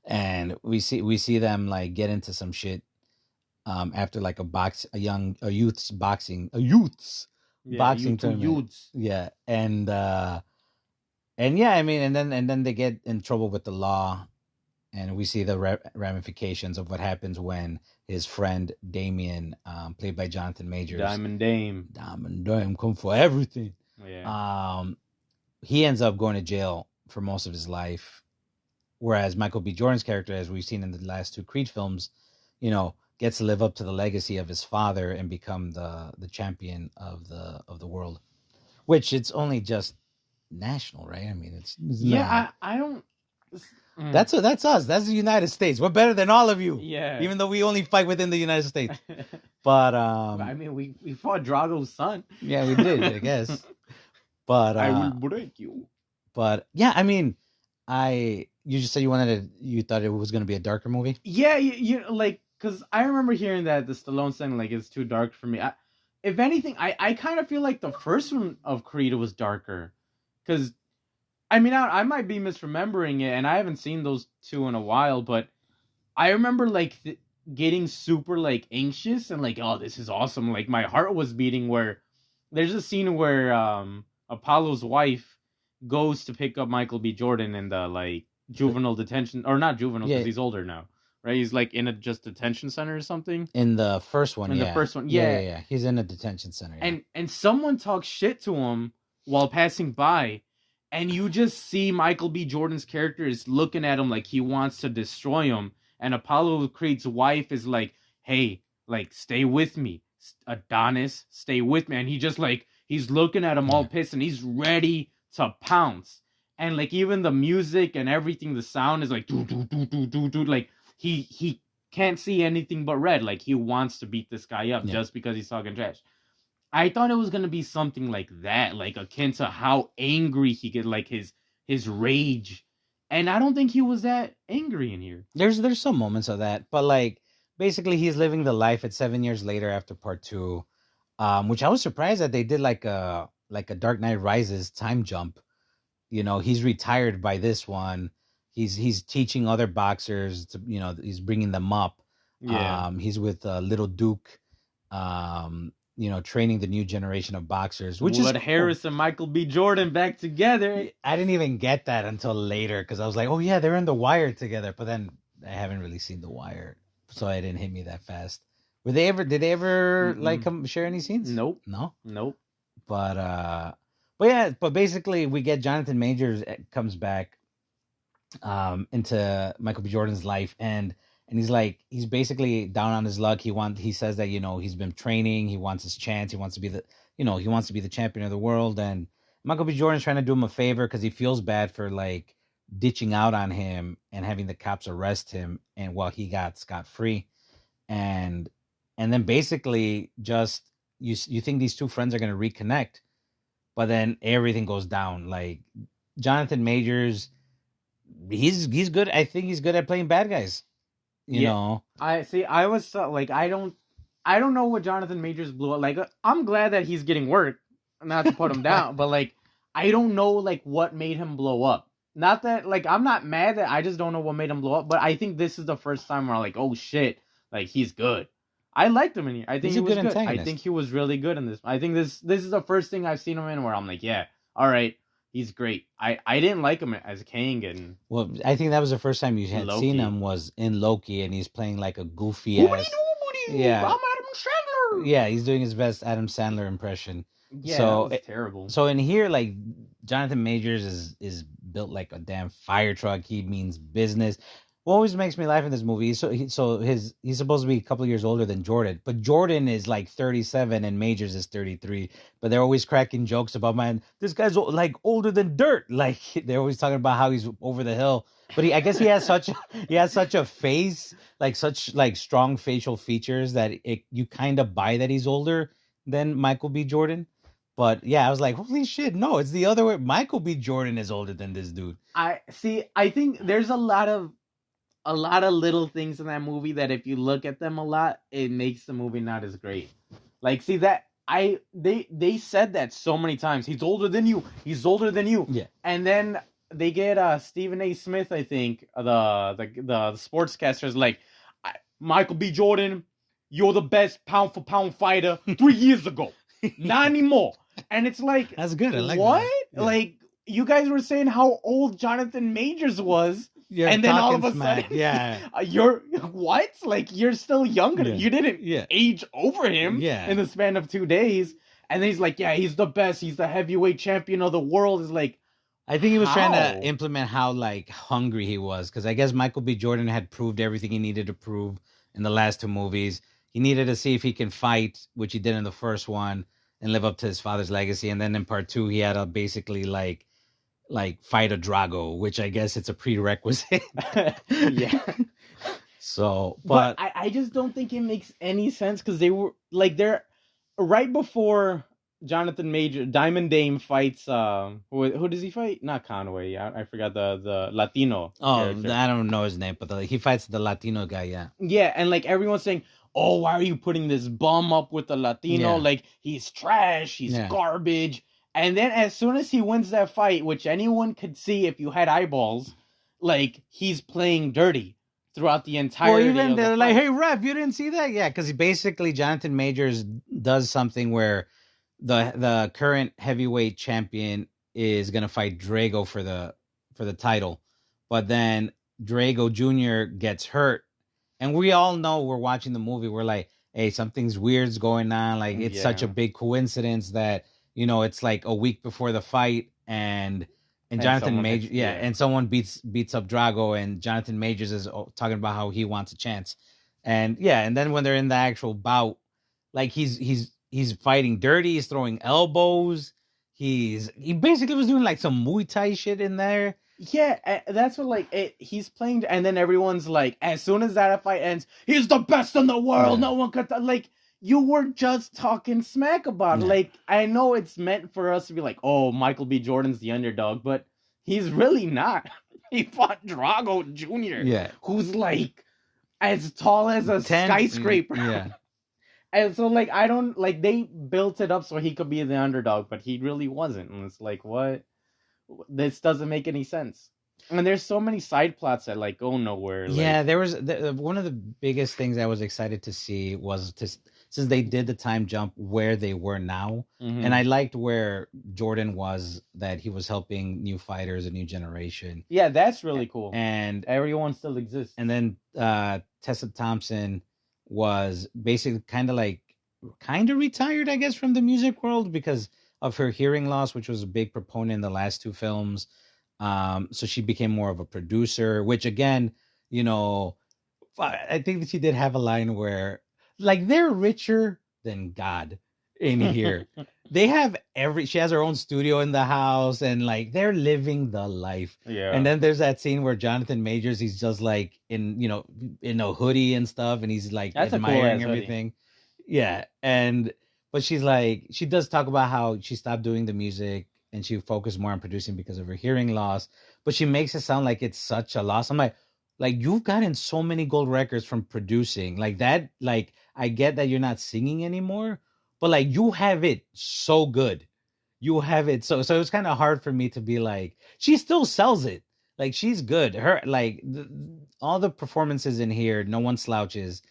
Speaker 2: and we see them like get into some shit after like a youth's boxing tournament. Yeah, and yeah, I mean, and then they get in trouble with the law. And we see the ramifications of what happens when his friend Damien, played by Jonathan Majors,
Speaker 1: Diamond Dame,
Speaker 2: come for everything.
Speaker 1: Yeah.
Speaker 2: He ends up going to jail for most of his life, whereas Michael B. Jordan's character, as we've seen in the last 2 Creed films, gets to live up to the legacy of his father and become the champion of the world, which it's only just national, right? I mean, it's
Speaker 1: I don't.
Speaker 2: That's us. That's the United States. We're better than all of you.
Speaker 1: Yeah.
Speaker 2: Even though we only fight within the United States. But
Speaker 1: I mean, we fought Drago's son.
Speaker 2: Yeah, we did, I guess. But
Speaker 1: I will break you.
Speaker 2: But yeah, I mean, you just said you thought it was going to be a darker movie.
Speaker 1: Yeah, you like because I remember hearing that the Stallone saying like it's too dark for me. If anything, I kind of feel like the first one of Creed was darker because. I mean, I might be misremembering it, and I haven't seen those 2 in a while, but I remember, like, getting super, like, anxious and, like, oh, this is awesome. Like, my heart was beating where there's a scene where Apollo's wife goes to pick up Michael B. Jordan in the, like, juvenile detention, or not juvenile, because he's older now. right? He's like in a just detention center or something.
Speaker 2: In the first one,
Speaker 1: In the
Speaker 2: yeah.
Speaker 1: first one,
Speaker 2: Yeah. He's in a detention center. Yeah.
Speaker 1: And someone talks shit to him while passing by, and you just see Michael B. Jordan's character is looking at him like he wants to destroy him, and Apollo Creed's wife is like, "Hey, like stay with me, Adonis, stay with me," and he just like he's looking at him all pissed, and he's ready to pounce, and like even the music and everything, the sound is like do do do do do do, like he can't see anything but red, like he wants to beat this guy up just because he's talking trash. I thought it was gonna be something like that, like akin to how angry he get, like his rage, and I don't think he was that angry in here.
Speaker 2: There's some moments of that, but like basically he's living the life at 7 years later after part 2, which I was surprised that they did like a Dark Knight Rises time jump. You know, he's retired by this one. He's teaching other boxers to, you know, he's bringing them up.
Speaker 1: Yeah.
Speaker 2: He's with Little Duke. You know, training the new generation of boxers, which
Speaker 1: Wood
Speaker 2: is
Speaker 1: Harris and Michael B. Jordan back together.
Speaker 2: I didn't even get that until later because I was like, oh yeah, they're in The Wire together. But then I haven't really seen The Wire, so it didn't hit me that fast. Did they ever like share any scenes?
Speaker 1: Nope.
Speaker 2: Nope. But yeah, but basically we get Jonathan Majors comes back into Michael B. Jordan's life, and he's basically down on his luck. He says that, you know, he's been training, he wants his chance, he wants to be the champion of the world, and Michael B. Jordan's trying to do him a favor because he feels bad for like ditching out on him and having the cops arrest him, and while he got scot-free, and then basically just you think these two friends are going to reconnect, but then everything goes down. Like Jonathan Majors, he's good. I think he's good at playing bad guys. You know,
Speaker 1: I see. I was like, I don't know what Jonathan Majors blew up. Like, I'm glad that he's getting work, not to put him down, but like, I don't know like what made him blow up. Not that like I'm not mad that I just don't know what made him blow up, but I think this is the first time where I'm like, oh shit, like he's good. I liked him in here. I think he was good. I think he was really good in this. I think this is the first thing I've seen him in where I'm like, yeah, all right. He's great. I didn't like him as Kang, and
Speaker 2: well, I think that was the first time you had Loki. Seen him was in Loki, and he's playing like a goofy ass. Yeah, I'm Adam Sandler. Yeah, he's doing his best Adam Sandler impression.
Speaker 1: Yeah, so that was terrible.
Speaker 2: So in here, like Jonathan Majors is built like a damn fire truck. He means business. What always makes me laugh in this movie, he's supposed to be a couple of years older than Jordan, but Jordan is like 37 and Majors is 33. But they're always cracking jokes about, man, this guy's like older than dirt. Like they're always talking about how he's over the hill. But I guess he has such a face, like such like strong facial features that you kind of buy that he's older than Michael B. Jordan. But yeah, I was like, holy shit, no, it's the other way. Michael B. Jordan is older than this dude.
Speaker 1: I think there's a lot of little things in that movie that if you look at them a lot, it makes the movie not as great. Like, see that they said that so many times. He's older than you. He's older than you.
Speaker 2: Yeah.
Speaker 1: And then they get Stephen A. Smith, I think, the sportscaster's like, Michael B. Jordan, you're the best pound for pound fighter 3 years ago. Not anymore. And it's like,
Speaker 2: that's good. I like
Speaker 1: what?
Speaker 2: That. Yeah.
Speaker 1: Like, you guys were saying how old Jonathan Majors was. And then all of a sudden, you're what? Like, you're still younger. Yeah. You didn't age over him in the span of 2 days. And then he's like, yeah, he's the best. He's the heavyweight champion of the world. Is like,
Speaker 2: I think he was trying to implement how like hungry he was, because I guess Michael B. Jordan had proved everything he needed to prove in the last two movies. He needed to see if he can fight, which he did in the first one, and live up to his father's legacy. And then in part 2, he had to basically like fight a Drago, which I guess it's a prerequisite.
Speaker 1: Yeah.
Speaker 2: So, but
Speaker 1: I just don't think it makes any sense, because they're right before Jonathan Major, Diamond Dame fights, who does he fight? Not Conway. I forgot the Latino.
Speaker 2: Oh, character. I don't know his name, but he fights the Latino guy. Yeah.
Speaker 1: Yeah, and like everyone's saying, oh, why are you putting this bum up with the Latino? Yeah. Like, he's trash. He's garbage. And then as soon as he wins that fight, which anyone could see if you had eyeballs, like, he's playing dirty throughout the entire. Well,
Speaker 2: even they're like, hey, ref, you didn't see that? Yeah, because basically Jonathan Majors does something where the current heavyweight champion is going to fight Drago for the title. But then Drago Jr. gets hurt, And we all know we're watching the movie. We're like, hey, something's weird's going on. Like it's such a
Speaker 1: Yeah.
Speaker 2: big coincidence that it's like a week before the fight, and
Speaker 1: And
Speaker 2: Jonathan
Speaker 1: someone
Speaker 2: Major,
Speaker 1: takes,
Speaker 2: yeah,
Speaker 1: yeah.
Speaker 2: and someone beats up Drago, and Jonathan Majors is talking about how he wants a chance, and yeah, and then when they're in the actual bout, like he's fighting dirty, he's throwing elbows, he basically was doing like some Muay Thai shit in there.
Speaker 1: Yeah, that's what he's playing, and then everyone's like, as soon as that fight ends, he's the best in the world.
Speaker 2: Yeah.
Speaker 1: No one could like. You were just talking smack about it.
Speaker 2: Yeah.
Speaker 1: Like, I know it's meant for us to be like, oh, Michael B. Jordan's the underdog, but he's really not. He fought Drago Jr.,
Speaker 2: Yeah.
Speaker 1: who's like as tall as a skyscraper.
Speaker 2: Yeah.
Speaker 1: And so, like, I don't like they built it up so he could be the underdog, but he really wasn't. And it's like, what? This doesn't make any sense. And there's so many side plots that like go nowhere.
Speaker 2: Yeah, there was one of the biggest things I was excited to see was since they did the time jump where they were now, and I liked where Jordan was, that he was helping new fighters, a new generation.
Speaker 1: Yeah, that's really cool.
Speaker 2: And
Speaker 1: everyone still exists.
Speaker 2: And then Tessa Thompson was basically kind of retired, I guess, from the music world because of her hearing loss, which was a big proponent in the last two films. So she became more of a producer, which again, I think that she did have a line where like they're richer than God in here. They have she has her own studio in the house and like they're living the life.
Speaker 1: Yeah.
Speaker 2: And then there's that scene where Jonathan Majors, he's just like in a hoodie and stuff, and he's like
Speaker 1: that's
Speaker 2: admiring everything. Hoodie. Yeah. But she's like, she does talk about how she stopped doing the music and she focused more on producing because of her hearing loss. But she makes it sound like it's such a loss. I'm like you've gotten so many gold records from producing like that. Like I get that you're not singing anymore, but like you have it so good. You have it so it was kind of hard for me to be like, she still sells it. Like she's good. Her like all the performances in here, no one slouches.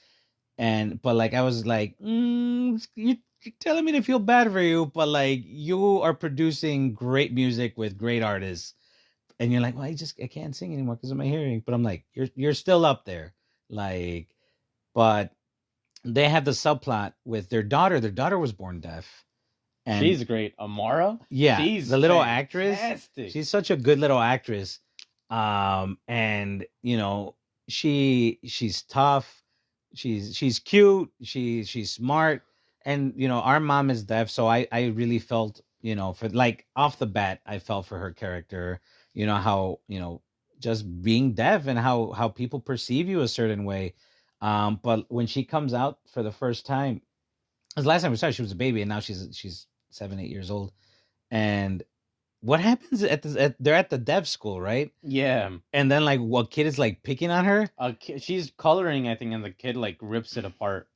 Speaker 2: But like I was like, you're telling me to feel bad for you, but like you are producing great music with great artists, and you're like, well, I can't sing anymore because of my hearing. But I'm like, you're still up there, like. But they have the subplot with their daughter. Their daughter was born deaf.
Speaker 1: And she's great. Amara?
Speaker 2: Yeah.
Speaker 1: She's
Speaker 2: the little
Speaker 1: fantastic.
Speaker 2: Actress. She's such a good little actress. And she's tough. She's cute. She's smart. And our mom is deaf, so I really felt, for like off the bat, I felt for her character. How, just being deaf and how people perceive you a certain way. But when she comes out for the first time, because last time we saw her, she was a baby, and now she's 7-8 years old. And what happens they're at the deaf school, right?
Speaker 1: Yeah.
Speaker 2: And then like what kid is like picking on her?
Speaker 1: She's coloring, I think, and the kid like rips it apart.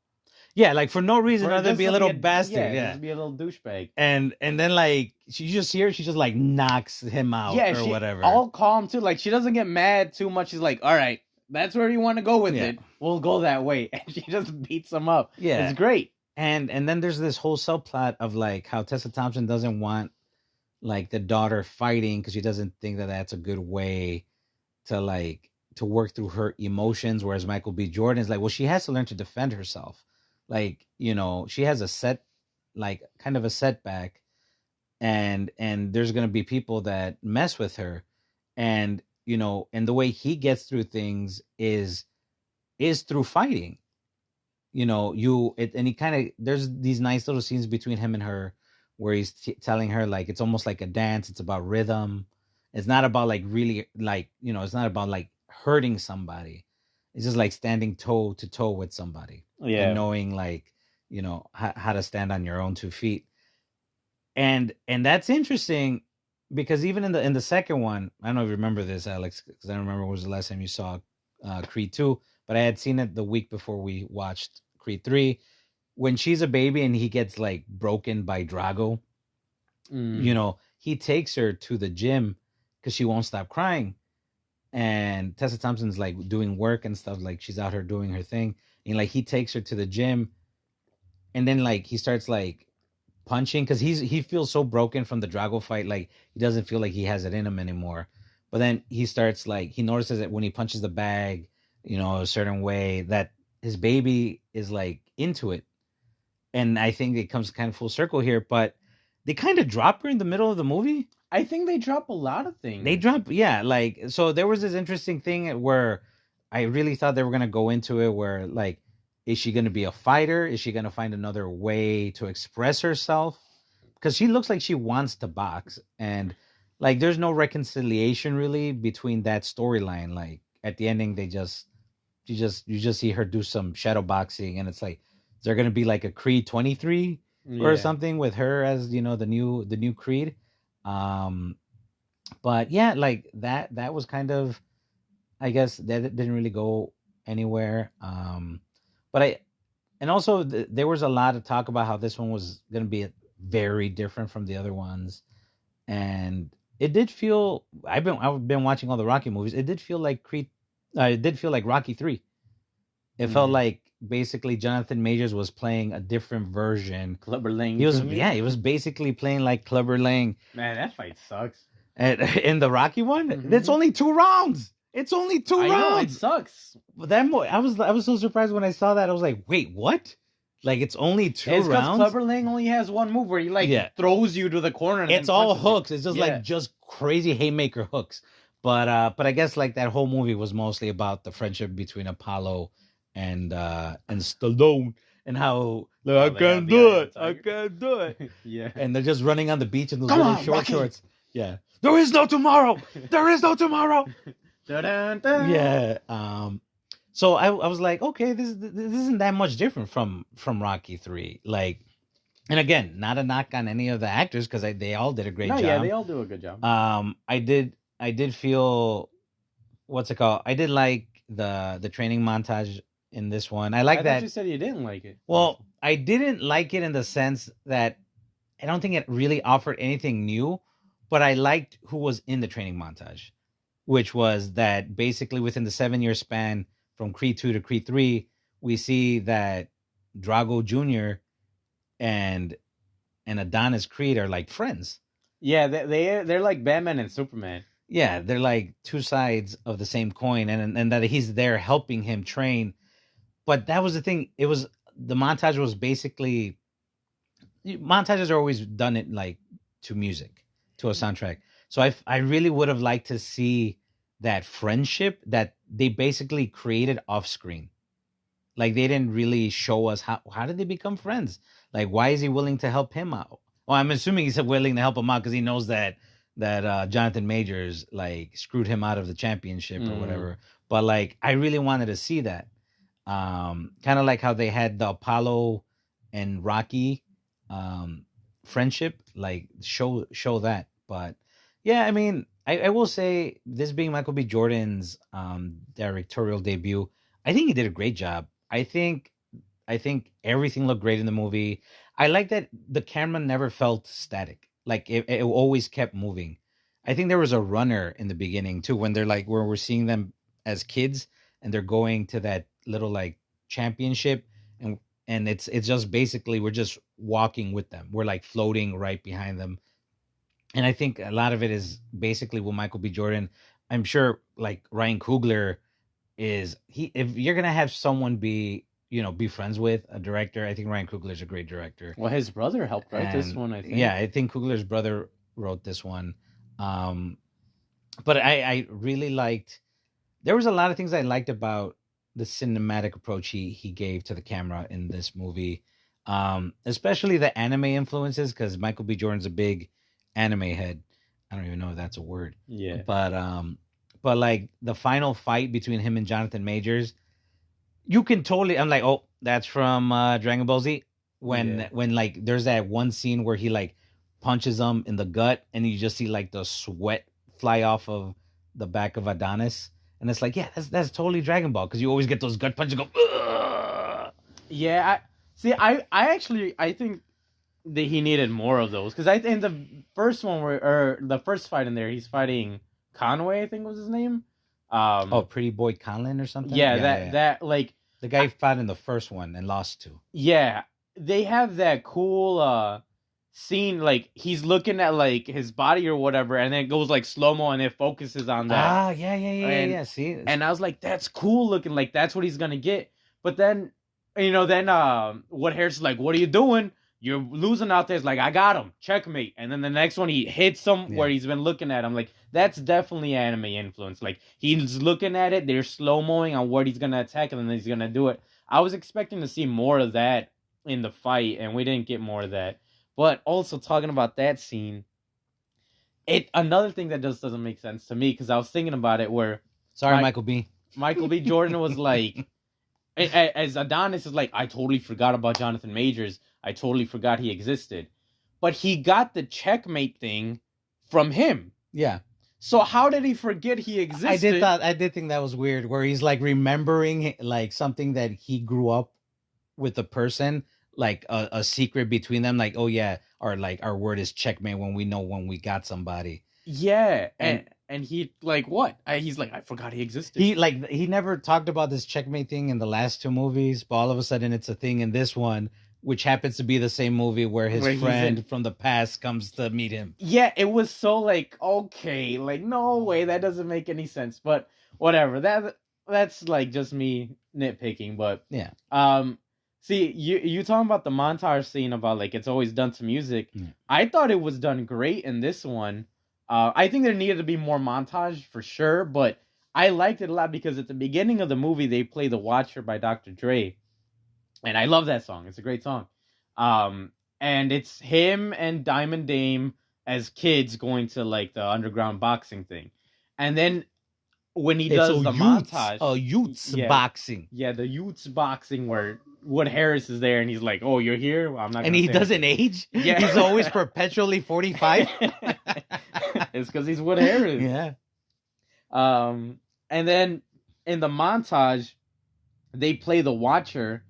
Speaker 2: Yeah, like for no reason other than be a little bastard.
Speaker 1: Yeah, just be a little douchebag.
Speaker 2: And then like she just like knocks him out or whatever.
Speaker 1: All calm too. Like she doesn't get mad too much. She's like, all right, that's where you want to go with it. We'll go that way. And she just beats him up. Yeah. It's great.
Speaker 2: And then there's this whole subplot of like how Tessa Thompson doesn't want like the daughter fighting because she doesn't think that that's a good way to work through her emotions. Whereas Michael B. Jordan is like, well, she has to learn to defend herself. Like, she has kind of a setback, and there's going to be people that mess with her. And, and the way he gets through things is through fighting. And he kind of, there's these nice little scenes between him and her where he's telling her like it's almost like a dance. It's about rhythm. It's not about like really like, it's not about like hurting somebody. It's just like standing toe to toe with somebody. Yeah. And knowing like, how to stand on your own 2 feet. And that's interesting because even in the second one, I don't know if you remember this, Alex, because I don't remember when was the last time you saw Creed 2, but I had seen it the week before we watched Creed 3. When she's a baby and he gets like broken by Drago, he takes her to the gym because she won't stop crying. And Tessa Thompson's like doing work and stuff, like she's out here doing her thing. And like he takes her to the gym, and then like he starts like punching because he feels so broken from the Drago fight, like he doesn't feel like he has it in him anymore. But then he starts like he notices that when he punches the bag, a certain way that his baby is like into it. And I think it comes kind of full circle here, but they kind of drop her in the middle of the movie.
Speaker 1: I think they drop a lot of things.
Speaker 2: They drop, yeah, like, so there was this interesting thing where I really thought they were gonna go into it where, like, is she gonna be a fighter? Is she gonna find another way to express herself? Because she looks like she wants to box, and like there's no reconciliation really between that storyline. Like at the ending, you just see her do some shadow boxing, and it's like, is there gonna be like a Creed 23 or something with her as the new Creed? But yeah, like that was kind of, I guess that didn't really go anywhere. But and also there was a lot of talk about how this one was going to be very different from the other ones, and it did feel. I've been watching all the Rocky movies. It did feel like Creed. It did feel like Rocky 3. It felt like basically Jonathan Majors was playing a different version.
Speaker 1: Clubber Lang.
Speaker 2: He was basically playing like Clubber Lang.
Speaker 1: Man, that fight sucks.
Speaker 2: In the Rocky one, it's only 2 rounds. It's only 2 rounds.
Speaker 1: Know, it sucks.
Speaker 2: I was so surprised when I saw that. I was like, wait, what? Like, it's only 2 rounds? It's because
Speaker 1: Clubber Lang only has one move where he throws you to the corner. And
Speaker 2: it's all hooks. It's just just crazy haymaker hooks. But I guess like that whole movie was mostly about the friendship between Apollo and Stallone, and how I can't do it.
Speaker 1: Yeah.
Speaker 2: And they're just running on the beach in those really short shorts. Yeah. There is no tomorrow. There is no tomorrow. Yeah. So I was like, okay, this isn't that much different from Rocky 3. Like, and again, not a knock on any of the actors because they all did a great job.
Speaker 1: Yeah, they all do a good job.
Speaker 2: I did feel, what's it called? I did like the training montage in this one. I like that.
Speaker 1: You said you didn't like it.
Speaker 2: Well, I didn't like it in the sense that I don't think it really offered anything new, but I liked who was in the training montage, which was that basically within the 7-year span from Creed 2 to Creed 3, we see that Drago Jr. and Adonis Creed are like friends.
Speaker 1: Yeah, they're like Batman and Superman.
Speaker 2: Yeah, they're like 2 sides of the same coin, and that he's there helping him train. But that was the thing. It was, the montage was basically, montages are always done it like to music, to a soundtrack. So I really would have liked to see that friendship that they basically created off screen. Like, they didn't really show us how did they become friends? Like, why is he willing to help him out? Well, I'm assuming he's willing to help him out because he knows that Jonathan Majors like screwed him out of the championship or whatever. But like, I really wanted to see that. Kind of like how they had the Apollo and Rocky friendship, like show that. But yeah, I mean, I will say, this being Michael B. Jordan's directorial debut, I think he did a great job. I think everything looked great in the movie. I like that the camera never felt static. Like it always kept moving. I think there was a runner in the beginning too, when they're like, where we're seeing them as kids and they're going to that little like championship, and it's just basically we're just walking with them. We're like floating right behind them. And I think a lot of it is basically with Michael B. Jordan. I'm sure like Ryan Coogler is, if you're gonna have someone be friends with a director, I think Ryan Coogler is a great director.
Speaker 1: Well, his brother helped write this one, I think.
Speaker 2: Yeah, I think Coogler's brother wrote this one. But I really liked, there was a lot of things I liked about the cinematic approach he gave to the camera in this movie. Especially the anime influences, because Michael B. Jordan's a big anime head. I don't even know if that's a word.
Speaker 1: Yeah.
Speaker 2: But like the final fight between him and Jonathan Majors, you can totally, I'm like, oh, that's from Dragon Ball Z. When like there's that one scene where he like punches him in the gut and you just see like the sweat fly off of the back of Adonis. And it's like, yeah, that's totally Dragon Ball, because you always get those gut punches and go, ugh!
Speaker 1: Yeah, I think that he needed more of those, because I think the first one the first fight in there, he's fighting Conway, I think was his name.
Speaker 2: Pretty Boy Conlon or something.
Speaker 1: Yeah, that like
Speaker 2: the guy fought in the first one and lost to.
Speaker 1: Yeah, they have that cool scene, like he's looking at like his body or whatever, and then it goes like slow mo, and it focuses on that.
Speaker 2: Ah, yeah. See,
Speaker 1: And I was like, that's cool looking. Like that's what he's gonna get. But then, then what Harris is like, what are you doing? You're losing out there. It's like, I got him, checkmate. And then the next one, he hits him where he's been looking at him. Like that's definitely anime influence. Like he's looking at it, they're slow moing on what he's gonna attack, and then he's gonna do it. I was expecting to see more of that in the fight, and we didn't get more of that. But also talking about that scene, another thing that just doesn't make sense to me, because I was thinking about it where
Speaker 2: sorry, Michael B.
Speaker 1: Michael B. Jordan was like, as Adonis is like, I totally forgot about Jonathan Majors. I totally forgot he existed. But he got the checkmate thing from him.
Speaker 2: Yeah.
Speaker 1: So how did he forget he existed?
Speaker 2: I did think that was weird, where he's like remembering like something that he grew up with a person, like a secret between them, like, oh yeah, or like our word is checkmate when we got somebody.
Speaker 1: Yeah, and he like what? He's like, I forgot he existed.
Speaker 2: He never talked about this checkmate thing in the last two movies, but all of a sudden it's a thing in this one, which happens to be the same movie where his friend from the past comes to meet him.
Speaker 1: Yeah, it was so like, okay, like no way, that doesn't make any sense. But whatever, that's like just me nitpicking. But
Speaker 2: yeah,
Speaker 1: see, you talking about the montage scene about like it's always done to music.
Speaker 2: Yeah.
Speaker 1: I thought it was done great in this one. I think there needed to be more montage for sure, but I liked it a lot because at the beginning of the movie they play "The Watcher" by Dr. Dre, and I love that song. It's a great song. And it's him and Diamond Dame as kids going to like the underground boxing thing, and then when he does the montage,
Speaker 2: youths boxing.
Speaker 1: Yeah, the youths boxing where Wood Harris is there and he's like, "Oh, you're here? Well, I'm not."
Speaker 2: And he doesn't age.
Speaker 1: Yeah,
Speaker 2: he's always perpetually 45.
Speaker 1: It's because he's Wood Harris.
Speaker 2: Yeah.
Speaker 1: And then in the montage, they play The Watcher,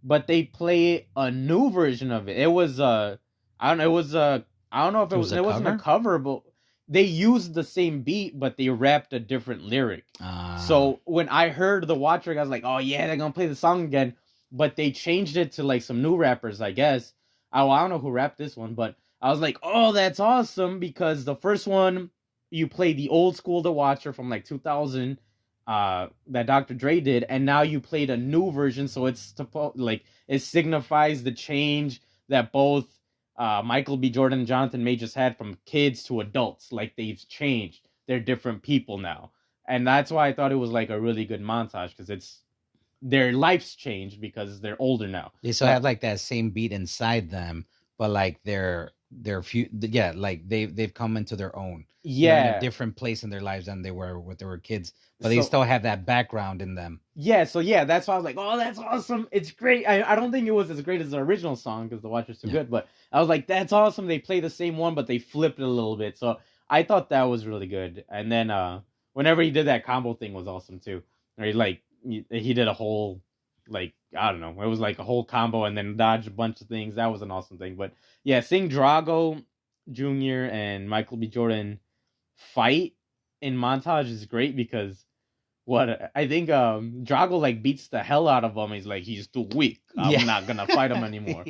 Speaker 1: but they play a new version of it. It was I don't know. It was I don't know if it wasn't a cover, but they used the same beat, but they rapped a different lyric. So when I heard The Watcher, I was like, oh yeah, they're gonna play the song again. But they changed it to like some new rappers, I guess. I don't know who rapped this one, but I was like, oh, that's awesome, because the first one, you played the old school The Watcher from like 2000, that Dr. Dre did, and now you played a new version, so it's like it signifies the change that both Michael B. Jordan and Jonathan Majors had from kids to adults. Like they've changed, they're different people now, and that's why I thought it was like a really good montage, because it's their life's changed because they're older now.
Speaker 2: They still have like that same beat inside them, but like like they've come into their own.
Speaker 1: Yeah,
Speaker 2: they're in a different place in their lives than they were when they were kids, but they still have that background in them.
Speaker 1: Yeah, so yeah, that's why I was like, oh, that's awesome. It's great. I don't think it was as great as the original song because The Watcher's too good, but I was like, that's awesome. They play the same one, but they flipped it a little bit. So I thought that was really good. And then whenever he did that combo thing was awesome too. Or he did a whole, like, I don't know, it was like a whole combo and then dodged a bunch of things. That was an awesome thing. But yeah, seeing Drago Jr. and Michael B. Jordan fight in montage is great because I think Drago like beats the hell out of him. He's like, he's too weak. I'm not gonna fight him anymore.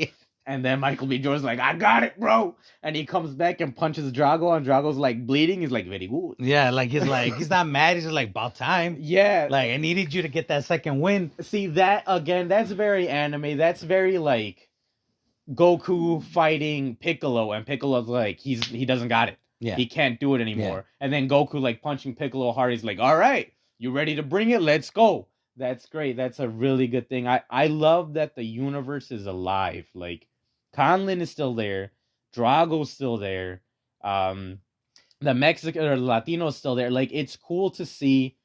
Speaker 1: And then Michael B. Jordan's like, I got it, bro. And he comes back and punches Drago, and Drago's like bleeding. He's like, very good.
Speaker 2: Yeah, like he's not mad. He's just like, about time.
Speaker 1: Yeah.
Speaker 2: Like, I needed you to get that second win.
Speaker 1: See, that, again, that's very anime. That's very like Goku fighting Piccolo, and Piccolo's like, he doesn't got it.
Speaker 2: Yeah.
Speaker 1: He can't do it anymore. Yeah. And then Goku like punching Piccolo hard. He's like, all right, you ready to bring it? Let's go. That's great. That's a really good thing. I love that the universe is alive. Like, Conlin is still there. Drago's still there. The Mexican or Latino is still there. Like, it's cool to see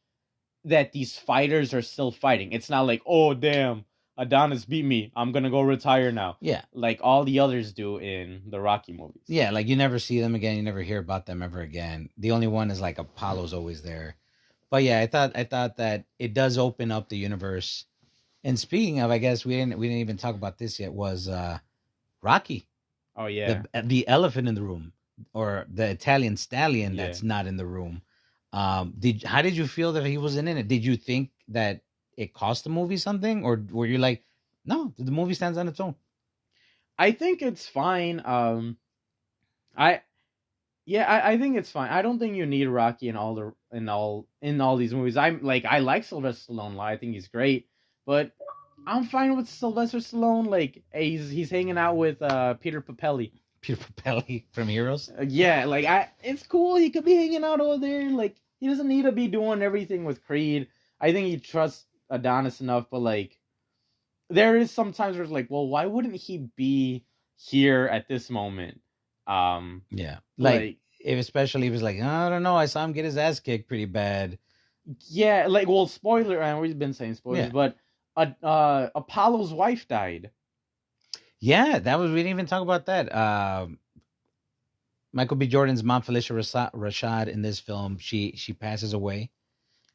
Speaker 1: that these fighters are still fighting. It's not like, oh, damn, Adonis beat me, I'm going to go retire now.
Speaker 2: Yeah. Like
Speaker 1: all the others do in the Rocky movies.
Speaker 2: Yeah, like you never see them again. You never hear about them ever again. The only one is like Apollo's always there. But yeah, I thought that it does open up the universe. And speaking of, I guess we didn't even talk about this yet, was Rocky.
Speaker 1: Oh yeah,
Speaker 2: the elephant in the room, or the Italian stallion that's not in the room. How did you feel that he wasn't in it? Did you think that it cost the movie something, or were you like, no, the movie stands on its own?
Speaker 1: I think it's fine. I Yeah, I think it's fine. I don't think you need Rocky in all these movies. I like Sylvester Stallone. I think he's great, but I'm fine with Sylvester Stallone. Like he's hanging out with Peter Papelli.
Speaker 2: Peter Papelli from Heroes.
Speaker 1: Yeah, it's cool. He could be hanging out over there. Like he doesn't need to be doing everything with Creed. I think he trusts Adonis enough, but like there is sometimes where it's like, well, why wouldn't he be here at this moment?
Speaker 2: Yeah,
Speaker 1: Like
Speaker 2: especially if it's like, I don't know, I saw him get his ass kicked pretty bad.
Speaker 1: Yeah, like well, spoiler. I know we've been saying spoilers,
Speaker 2: Yeah.
Speaker 1: but Apollo's wife died.
Speaker 2: Yeah, we didn't even talk about that. Michael B. Jordan's mom, Felicia Rashad, in this film, she passes away.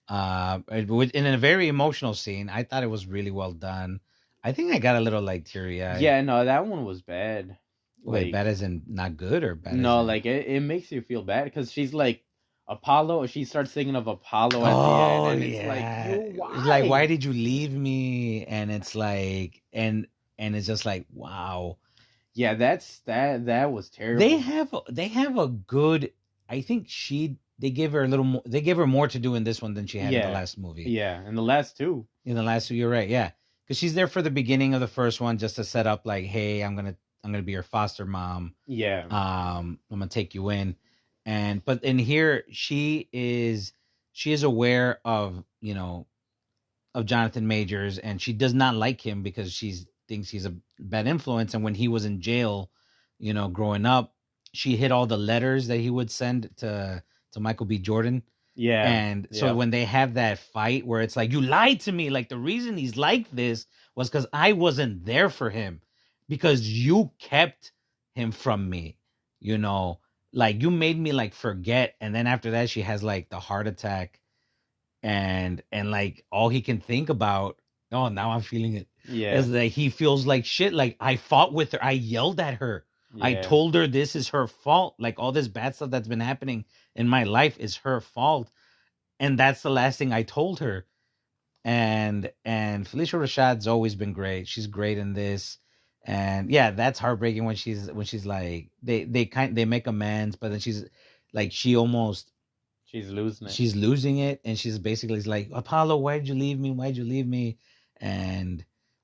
Speaker 2: In a very emotional scene. I thought it was really well done. I think I got a little like teary eyed.
Speaker 1: Yeah, no, that one was bad.
Speaker 2: Wait, bad as in not good or bad?
Speaker 1: No,
Speaker 2: as in...
Speaker 1: like it makes you feel bad because she's like Apollo. She starts thinking of Apollo at
Speaker 2: Oh,
Speaker 1: the end, and
Speaker 2: yeah.
Speaker 1: it's like, why?
Speaker 2: It's like, why did you leave me? And it's like, and it's just like, wow.
Speaker 1: Yeah, that was terrible.
Speaker 2: They have a good. I think they give her a little more. They give her more to do in this one than she had in the last movie.
Speaker 1: Yeah, in the last two.
Speaker 2: In the last two, you're right. Yeah, because she's there for the beginning of the first one just to set up like, hey, I'm gonna be your foster mom.
Speaker 1: Yeah.
Speaker 2: I'm gonna take you in, but in here she is aware of of Jonathan Majors, and she does not like him because she thinks he's a bad influence. And when he was in jail, growing up, she hid all the letters that he would send to Michael B. Jordan.
Speaker 1: Yeah.
Speaker 2: And so when they have that fight where it's like, you lied to me, like the reason he's like this was because I wasn't there for him, because you kept him from me, like you made me like forget. And then after that, she has like the heart attack, and like all he can think about, oh, now I'm feeling it.
Speaker 1: Yeah.
Speaker 2: Is that he feels like shit. Like I fought with her. I yelled at her. Yeah. I told her this is her fault. Like all this bad stuff that's been happening in my life is her fault. And that's the last thing I told her. And Felicia Rashad's always been great. She's great in this. And yeah, that's heartbreaking when she's like they make amends, but then she's like she's losing it. She's losing it, and she's basically like, Apollo, why'd you leave me? Why'd you leave me?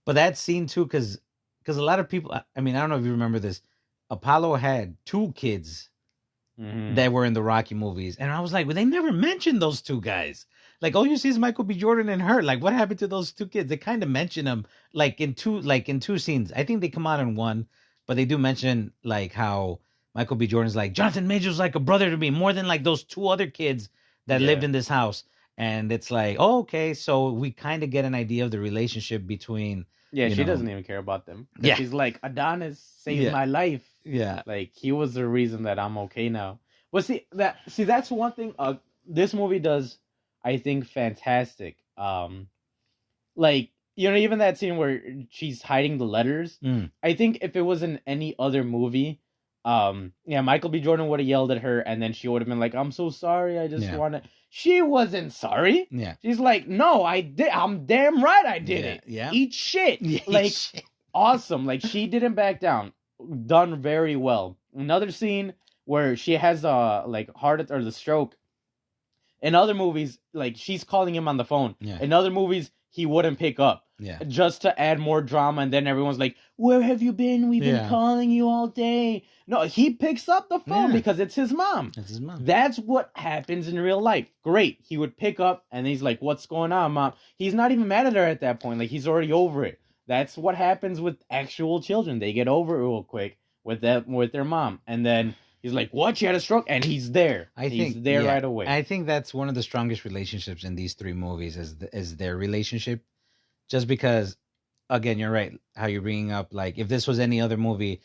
Speaker 2: But that scene too, because a lot of people, I mean, I don't know if you remember this, Apollo had 2 kids that were in the Rocky movies, and I was like, well, they never mentioned those 2 guys. Like, all you see is Michael B. Jordan and her. Like, what happened to those 2 kids? They kind of mention them like in two scenes. I think they come out in one, but they do mention like how Michael B. Jordan's like, Jonathan Majors was like a brother to me, more than like those 2 other kids that lived in this house. And it's like, oh, okay, so we kind of get an idea of the relationship between.
Speaker 1: Yeah, she doesn't even care about them. Yeah, she's like, Adonis saved my life.
Speaker 2: Yeah,
Speaker 1: like he was the reason that I'm okay now. But that's one thing. This movie does, I think, fantastic. Like, even that scene where she's hiding the letters. I think if it was in any other movie, Michael B. Jordan would have yelled at her, and then she would have been like, "I'm so sorry. I just want to." She wasn't sorry. Yeah, she's like, "No, I did. I'm damn right. I did it. Yeah, eat shit. Like, awesome. Like, she didn't back down. Done very well." Another scene where she has heart or the stroke. In other movies, like she's calling him on the phone. Yeah. In other movies, he wouldn't pick up. Yeah. Just to add more drama, and then everyone's like, "Where have you been? We've been calling you all day." No, he picks up the phone because it's his mom. It's his mom. That's what happens in real life. Great. He would pick up, and he's like, "What's going on, Mom?" He's not even mad at her at that point. Like, he's already over it. That's what happens with actual children. They get over it real quick with their mom, and then he's like, "What? She had a stroke?" And he's there. He's there right away.
Speaker 2: I think that's one of the strongest relationships in these 3 movies is their relationship. Just because, again, you're right. How you're bringing up, like, if this was any other movie,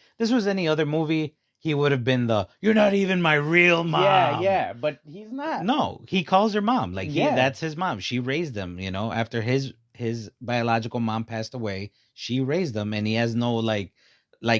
Speaker 2: he would have been "You're not even my real mom."
Speaker 1: Yeah, but he's not.
Speaker 2: No, he calls her mom. Like, that's his mom. She raised him. After his biological mom passed away, she raised him, and he has no like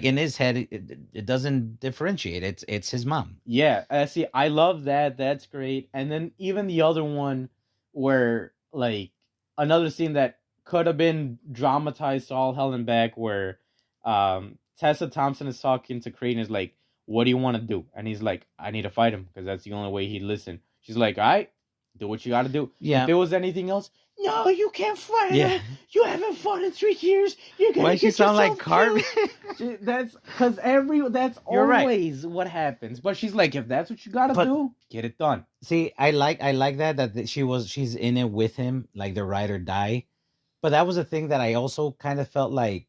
Speaker 2: in his head, it doesn't differentiate. It's his mom.
Speaker 1: Yeah, see, I love that. That's great. And then even the other one where, like, another scene that could have been dramatized to all hell and back, where Tessa Thompson is talking to Creed and is like, what do you want to do? And he's like, I need to fight him because that's the only way he'd listen. She's like, all right, do what you got to do.
Speaker 2: Yeah.
Speaker 1: If it was anything else, no, you can't fight him. You haven't fought in 3 years. You're gonna
Speaker 2: Why
Speaker 1: get
Speaker 2: she sound like
Speaker 1: yourself
Speaker 2: Carmen?
Speaker 1: killed. That's because that's
Speaker 2: You're right.
Speaker 1: always what happens. But she's like, if that's what you got to do, get it done.
Speaker 2: See, I like that she's in it with him, like the ride or die. But that was a thing that I also kind of felt like,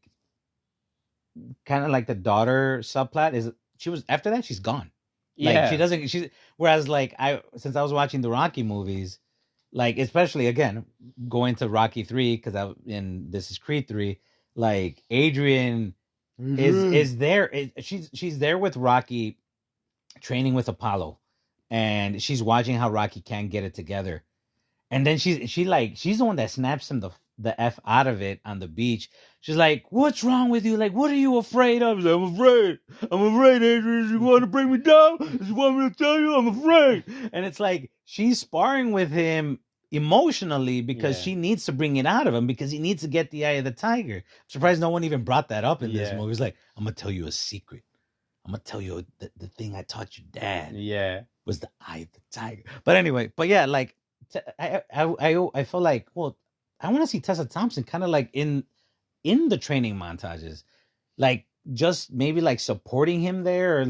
Speaker 2: kind of like the daughter subplot is she was after that she's gone. Like
Speaker 1: Yeah.
Speaker 2: she doesn't. She's whereas like since I was watching the Rocky movies, like especially again going to Rocky 3 because this is Creed 3. Like Adrian is there. She's there with Rocky, training with Apollo, and she's watching how Rocky can't get it together. And then she's the one that snaps him the F out of it on the beach. She's like, what's wrong with you? Like, what are you afraid of? Like, I'm afraid, Adrian. You want to bring me down? You want me to tell you I'm afraid? And it's like, she's sparring with him emotionally because she needs to bring it out of him because he needs to get the eye of the tiger. I'm surprised no one even brought that up in this movie. It's like, I'm going to tell you a secret. I'm going to tell you the thing I taught your dad.
Speaker 1: Yeah.
Speaker 2: Was the eye of the tiger. But anyway, like, I feel like, well, I want to see Tessa Thompson kind of like in the training montages, like just maybe like supporting him there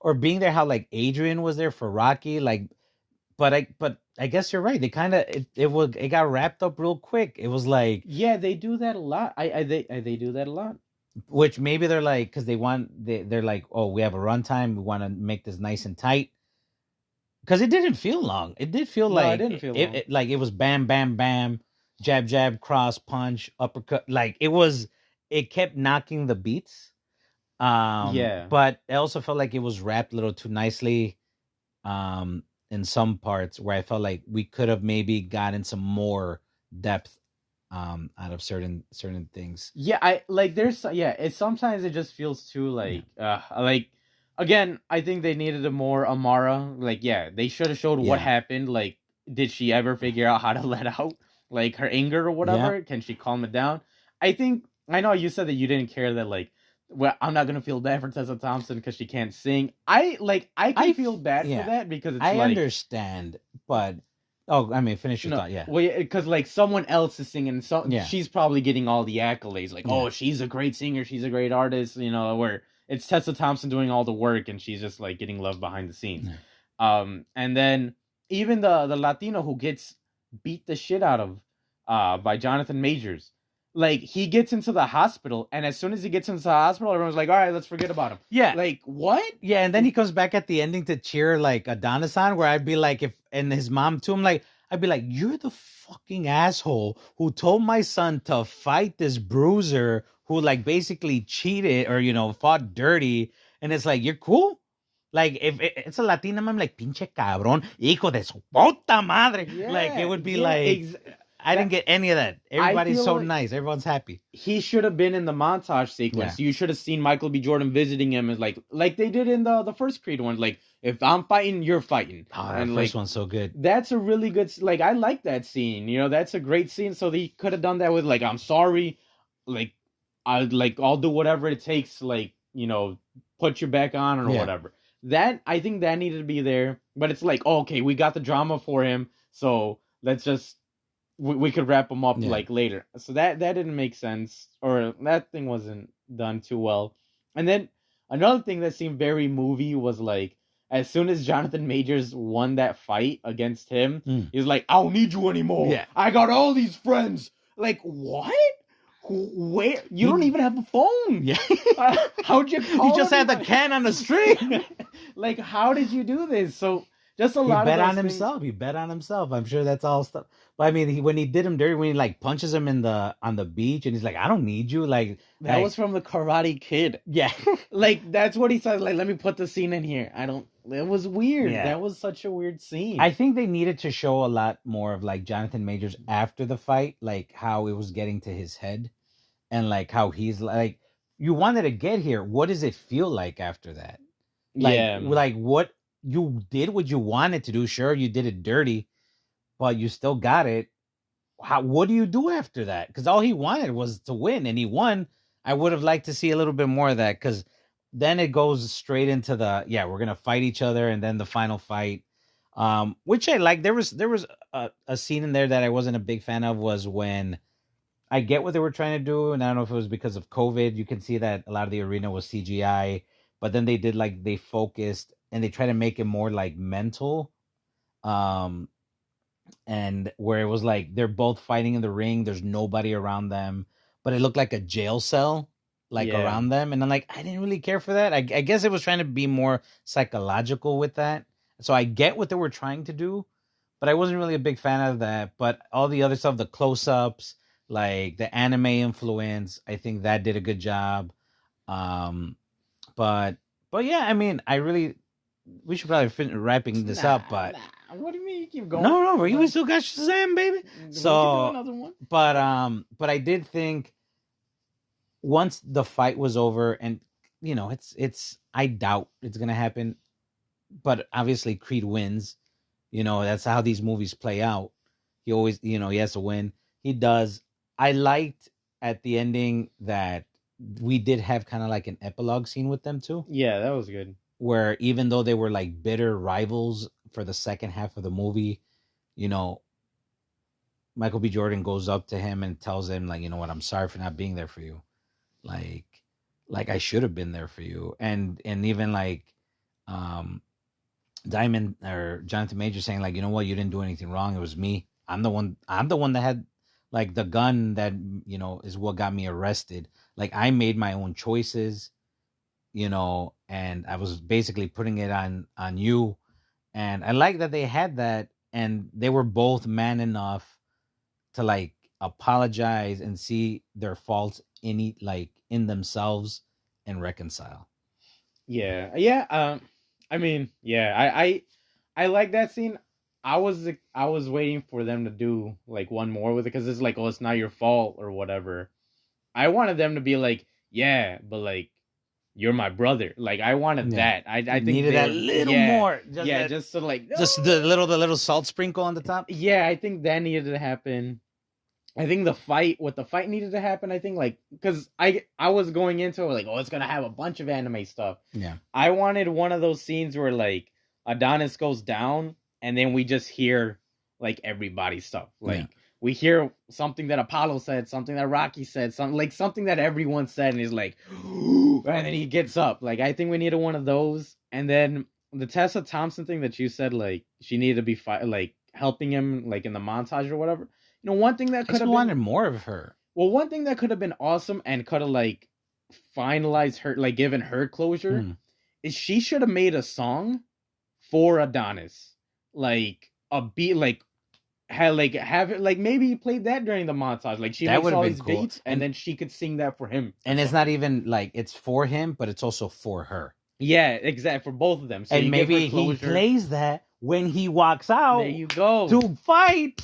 Speaker 2: or being there how like Adrian was there for Rocky, like, but I guess you're right. They kind of it got wrapped up real quick. It was like,
Speaker 1: yeah, they do that a lot. They do that a lot.
Speaker 2: Which maybe they're like because they're like, oh, we have a runtime, we want to make this nice and tight. Because it didn't feel long. It did feel like
Speaker 1: it didn't feel long.
Speaker 2: Like it was bam, bam, bam, jab, jab, cross, punch, uppercut. Like it kept knocking the beats. But I also felt like it was wrapped a little too nicely. In some parts where I felt like we could have maybe gotten some more depth out of certain things.
Speaker 1: Yeah, sometimes it just feels too like again, I think they needed a more Amara. Like, they should have showed what happened. Like, did she ever figure out how to let out like her anger or whatever? Yeah. Can she calm it down? I know you said that you didn't care that like, well, I'm not gonna feel bad for Tessa Thompson because she can't sing. I feel bad for that because it's
Speaker 2: I understand, but finish your thought. Yeah,
Speaker 1: well, because like someone else is singing, so she's probably getting all the accolades. Like, oh, she's a great singer, she's a great artist. You know, where it's Tessa Thompson doing all the work and she's just like getting love behind the scenes. Yeah. And then even the Latino who gets beat the shit out of by Jonathan Majors. Like, he gets into the hospital, and as soon as he gets into the hospital, everyone's like, all right, let's forget about him.
Speaker 2: Yeah.
Speaker 1: Like, what?
Speaker 2: Yeah, and then he comes back at the ending to cheer, like, Adonis-san, where I'd be like, and his mom too, I'd be like, you're the fucking asshole who told my son to fight this bruiser who, like, basically cheated or, fought dirty, and it's like, you're cool? Like, if it's a Latina mom, like, pinche cabrón, hijo de su puta madre. Yeah, like, it would be I didn't get any of that. Everybody's so nice. Everyone's happy.
Speaker 1: He should have been in the montage sequence. Yeah. You should have seen Michael B. Jordan visiting him as like they did in the first Creed one. Like, if I'm fighting, you're fighting.
Speaker 2: Oh, that first one's so good.
Speaker 1: That's a really good. Like, I like that scene. That's a great scene. So they could have done that with like, I'm sorry, like, I'll do whatever it takes. Like, put you back on or whatever. That I think that needed to be there. But it's like, okay, we got the drama for him, so let's just. We could wrap them up like later. So that didn't make sense, or that thing wasn't done too well. And then another thing that seemed very movie was like, as soon as Jonathan Majors won that fight against him, he's like, I don't need you anymore. Yeah. I got all these friends. Like, what? Where? You don't even have a phone. Yeah. How'd you call
Speaker 2: You just had the can on the string.
Speaker 1: Like, how did you do this? So just a lot of
Speaker 2: bet on himself. He bet on himself. I'm sure that's all stuff. But I mean, when he did him dirty, when he like punches him on the beach, and he's like, "I don't need you." Like
Speaker 1: that was from the Karate Kid.
Speaker 2: Yeah,
Speaker 1: like that's what he said. Like, let me put the scene in here. It was weird. Yeah. That was such a weird scene.
Speaker 2: I think they needed to show a lot more of like Jonathan Majors after the fight, like how it was getting to his head, and like how he's like, you wanted to get here. What does it feel like after that? Like what you did, what you wanted to do. Sure, you did it dirty. But you still got it. What do you do after that? Because all he wanted was to win, and he won. I would have liked to see a little bit more of that. Because then it goes straight into we're gonna fight each other, and then the final fight, which I like. There was a scene in there that I wasn't a big fan of, was when I get what they were trying to do, and I don't know if it was because of COVID. You can see that a lot of the arena was CGI, but then they focused and they try to make it more like mental, um, and where it was like they're both fighting in the ring. There's nobody around them, but it looked like a jail cell like
Speaker 1: Yeah.
Speaker 2: around them, and I'm like, I didn't really care for that. I guess it was trying to be more psychological with that. So I get what they were trying to do, but I wasn't really a big fan of that. But all the other stuff, the close-ups, like the anime influence, I think that did a good job. Um, but yeah, I mean, we should probably finish wrapping this up. But
Speaker 1: what do you mean you keep going?
Speaker 2: no, we still got Shazam, baby. So
Speaker 1: another one.
Speaker 2: but I did think once the fight was over, and it's I doubt it's gonna happen, but obviously Creed wins. That's how these movies play out. He always, he has to win. He does. I liked at the ending that we did have kind of like an epilogue scene with them too.
Speaker 1: Yeah, that was good.
Speaker 2: Where even though they were like bitter rivals for the second half of the movie, Michael B. Jordan goes up to him and tells him, like, you know what, I'm sorry for not being there for you. Like I should have been there for you. And even like Diamond or Jonathan Major saying, like, you know what, you didn't do anything wrong. It was me. I'm the one that had like the gun that, is what got me arrested. Like, I made my own choices, and I was basically putting it on you. And I like that they had that, and they were both man enough to like apologize and see their faults in themselves and reconcile.
Speaker 1: Yeah. I mean, yeah. I like that scene. I was waiting for them to do like one more with it, because it's like, oh, it's not your fault or whatever. I wanted them to be like, yeah, but like, you're my brother. Like, I wanted that. I think
Speaker 2: needed that little more.
Speaker 1: Just so like,
Speaker 2: just the little salt sprinkle on the top.
Speaker 1: Yeah, I think that needed to happen. I think the fight needed to happen. I think, like, because I was going into it like, oh, it's gonna have a bunch of anime stuff.
Speaker 2: Yeah,
Speaker 1: I wanted one of those scenes where like Adonis goes down, and then we just hear like everybody's stuff. Like, we hear something that Apollo said, something that Rocky said, something that everyone said, and he's like, and then he gets up. Like, I think we needed one of those. And then the Tessa Thompson thing that you said, like, she needed to be like helping him like in the montage or whatever. One thing that could have
Speaker 2: wanted more of her.
Speaker 1: Well, one thing that could have been awesome and could have like finalized her, like given her closure, is she should have made a song for Adonis, like a beat, like have it, like maybe played that during the montage, like she makes all these cool beats, and then she could sing that for him.
Speaker 2: And it's not even like it's for him, but it's also for her.
Speaker 1: Yeah, exactly, for both of them. So
Speaker 2: and maybe he plays that when he walks out.
Speaker 1: There you go,
Speaker 2: to fight.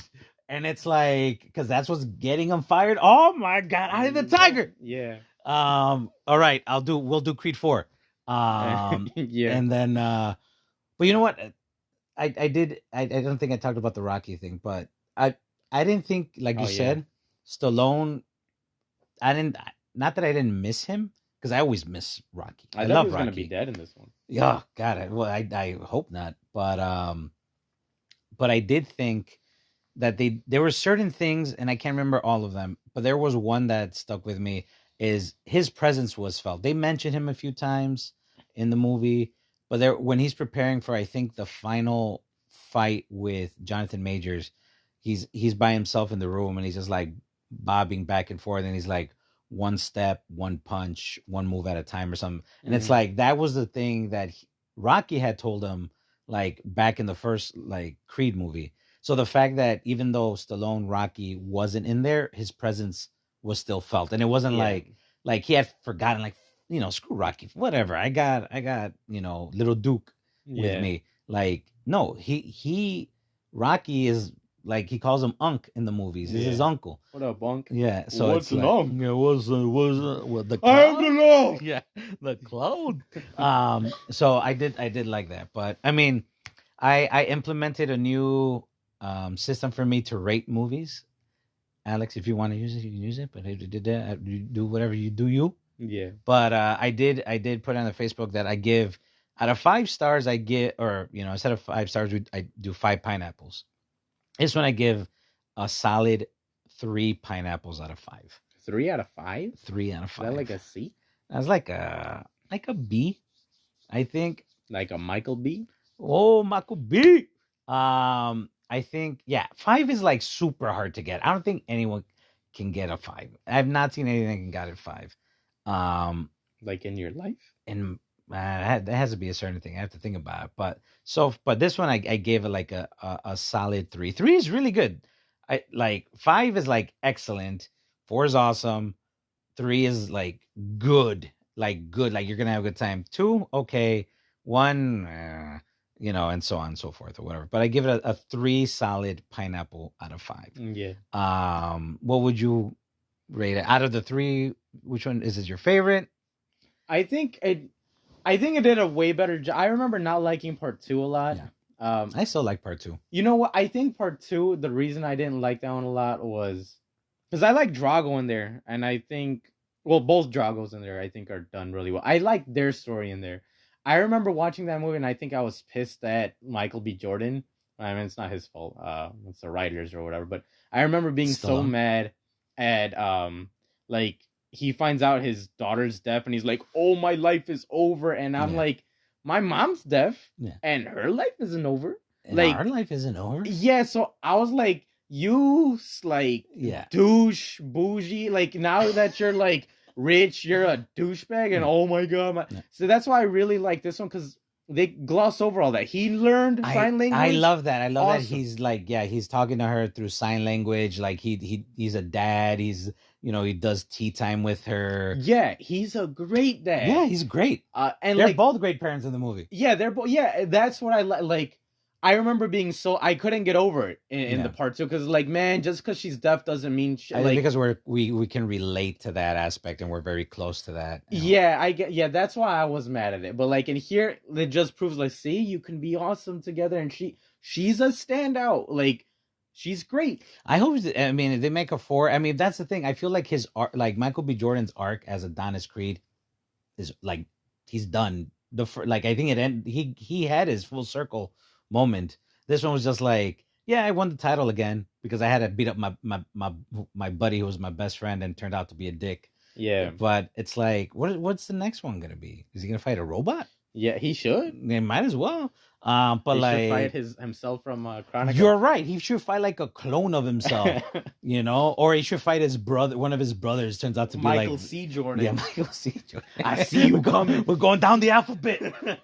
Speaker 2: And it's like, because that's what's getting him fired. Oh my God, Eye of the Tiger.
Speaker 1: Yeah.
Speaker 2: All right, we'll do Creed 4.
Speaker 1: Yeah.
Speaker 2: And then but you know what? I don't think I talked about the Rocky thing, but I didn't think, like you said, Stallone, not that I didn't miss him, because I always miss Rocky.
Speaker 1: I love Rocky. He was gonna be dead in this one.
Speaker 2: Yeah, God, I hope not. But I did think that there were certain things, and I can't remember all of them, but there was one that stuck with me, is his presence was felt. They mentioned him a few times in the movie, but when he's preparing for, I think, the final fight with Jonathan Majors, he's by himself in the room, and he's just like bobbing back and forth, and he's like, one step, one punch, one move at a time or something. And it's like, that was the thing that Rocky had told him, like, back in the first like Creed movie. So the fact that even though Stallone, Rocky wasn't in there, his presence was still felt. And it wasn't like he had forgotten, like, screw Rocky, whatever. I got, little Duke with me. Like, no, Rocky is, like, he calls him Unc in the movies. He's his uncle.
Speaker 1: What up, Unc?
Speaker 2: Yeah. So
Speaker 1: what's an Unc?
Speaker 2: Yeah, what's the
Speaker 1: clown? I am the law.
Speaker 2: Yeah, the clown. So I did like that. But I mean, I implemented a new system for me to rate movies. Alex, if you want to use it, you can use it. But I did that. You do whatever you do.
Speaker 1: Yeah.
Speaker 2: But I did put on the Facebook that I give out of 5 stars. I get, or instead of 5 stars, I do 5 pineapples. This one I give a solid 3 pineapples out of 5.
Speaker 1: 3 out of 5?
Speaker 2: 3 out of
Speaker 1: Is that like
Speaker 2: 5.
Speaker 1: a C?
Speaker 2: That's like a B, I think.
Speaker 1: Like a Michael B?
Speaker 2: Oh, Michael B. I think, yeah, 5 is like super hard to get. I don't think anyone can get a 5. I've not seen anything that got it 5.
Speaker 1: Like in your life?
Speaker 2: And that has to be a certain thing. I have to think about it. But this one I gave it like a solid 3. 3 is really good. I like 5 is like excellent. 4 is awesome. 3 is like good, like good, like you're gonna have a good time. 2, okay. 1, and so on and so forth or whatever. But I give it a 3 solid pineapple out of 5.
Speaker 1: Yeah.
Speaker 2: What would you rate it out of the 3? Which one is your favorite?
Speaker 1: I think it did a way better job. I remember not liking part 2 a lot.
Speaker 2: Yeah. I still like part 2.
Speaker 1: You know what? I think part 2, the reason I didn't like that one a lot was because I like Drago in there, and I think, well, both Dragos in there I think are done really well. I like their story in there. I remember watching that movie, and I think I was pissed at Michael B. Jordan. I mean, it's not his fault. It's the writers or whatever. But I remember being so mad at like he finds out his daughter's deaf, and he's like, "Oh, my life is over," and I'm like, "My mom's deaf, and her life isn't over.
Speaker 2: And like, our life isn't over."
Speaker 1: Yeah, so I was like, "You like douche bougie. Like now that you're like rich, you're a douchebag." And oh my god, so that's why I really like this one because they gloss over all that. He learned sign language.
Speaker 2: I love that. I love that he's like, he's talking to her through sign language. Like he's a dad. He's he does tea time with her.
Speaker 1: Yeah, he's a great dad.
Speaker 2: Yeah, he's great. And they're both great parents in the movie.
Speaker 1: Yeah, they're both. Yeah, that's what I like. I remember being I couldn't get over it in the part 2 because, like, man, just because she's deaf doesn't mean
Speaker 2: because we can relate to that aspect and we're very close to that.
Speaker 1: Yeah, I get. Yeah, that's why I was mad at it. But like in here, it just proves like, see, you can be awesome together, and she's a standout. Like, she's great.
Speaker 2: I hope. I mean, if they make a 4, I mean, that's the thing. I feel like his arc, like Michael B. Jordan's arc as Adonis Creed, is like he's done. I think it ended. He had his full circle moment. This one was just like, I won the title again because I had to beat up my buddy who was my best friend and turned out to be a dick.
Speaker 1: Yeah,
Speaker 2: but it's like, what's the next one gonna be? Is he gonna fight a robot?
Speaker 1: Yeah, he should.
Speaker 2: They might as well. But he
Speaker 1: should fight himself from Chronicle.
Speaker 2: You're right. He should fight like a clone of himself, or he should fight his brother. One of his brothers turns out to be
Speaker 1: Michael C. Jordan.
Speaker 2: Yeah, Michael C. Jordan.
Speaker 1: I see you coming.
Speaker 2: We're going down the alphabet.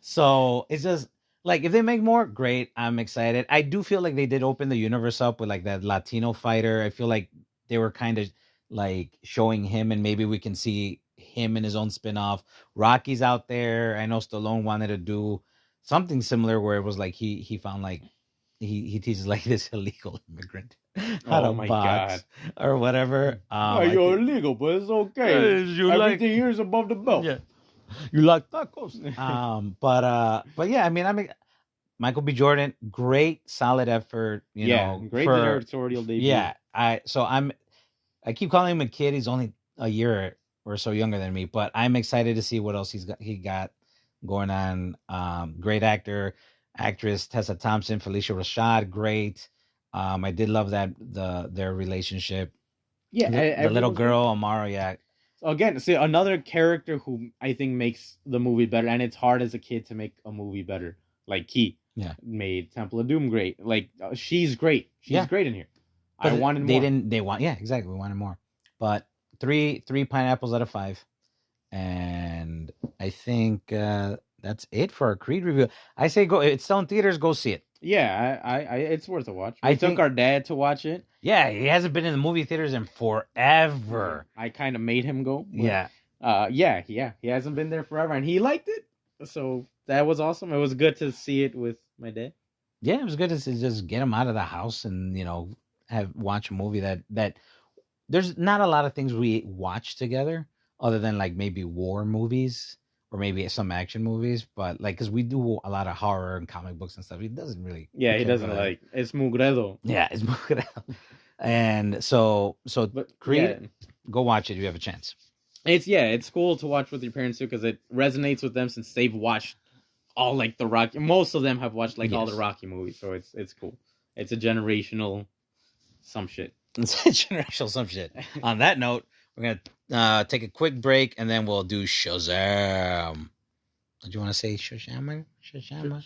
Speaker 2: So it's just like, if they make more, great. I'm excited. I do feel like they did open the universe up with like that Latino fighter. I feel like they were kind of like showing him, and maybe we can see him in his own spinoff. Rocky's out there. I know Stallone wanted to do something similar where it was like he found like he teaches like this illegal immigrant how to box or whatever.
Speaker 1: You're illegal, but it's okay. Everything here is above the belt.
Speaker 2: Yeah. You like tacos. But yeah, I mean, Michael B. Jordan, great, solid effort.
Speaker 1: Great directorial debut.
Speaker 2: Yeah, I keep calling him a kid. He's only a year or so younger than me, but I'm excited to see what else he got going on. Great actress Tessa Thompson, Felicia Rashad, great. I did love their relationship.
Speaker 1: Yeah,
Speaker 2: the little girl Amara.
Speaker 1: Again, see, another character who I think makes the movie better, and it's hard as a kid to make a movie better. Like Key, made Temple of Doom great. Like she's great. She's great in here.
Speaker 2: But I wanted more. Exactly. We wanted more. But 3 pineapples out of 5, and I think that's it for our Creed review. I say go. It's still in theaters. Go see it.
Speaker 1: Yeah, I it's worth a watch. I took our dad to watch it.
Speaker 2: Yeah, he hasn't been in the movie theaters in forever.
Speaker 1: I kind of made him go.
Speaker 2: But,
Speaker 1: he hasn't been there forever, and he liked it. So that was awesome. It was good to see it with my dad.
Speaker 2: Yeah, it was good to just get him out of the house and watch a movie that there's not a lot of things we watch together other than like maybe war movies. Or maybe some action movies, but like, because we do a lot of horror and comic books and stuff. He doesn't really.
Speaker 1: Yeah, he doesn't like. It's mugredo.
Speaker 2: Yeah, it's mugredo. And so but, Creed, go watch it if you have a chance.
Speaker 1: It's cool to watch with your parents too because it resonates with them since they've watched all like the Rocky. Most of them have watched like all the Rocky movies, so it's cool. It's a generational some shit.
Speaker 2: It's generational some shit. On that note, we're gonna take a quick break and then we'll do Shazam. Do you want to say Shazam? Shazam.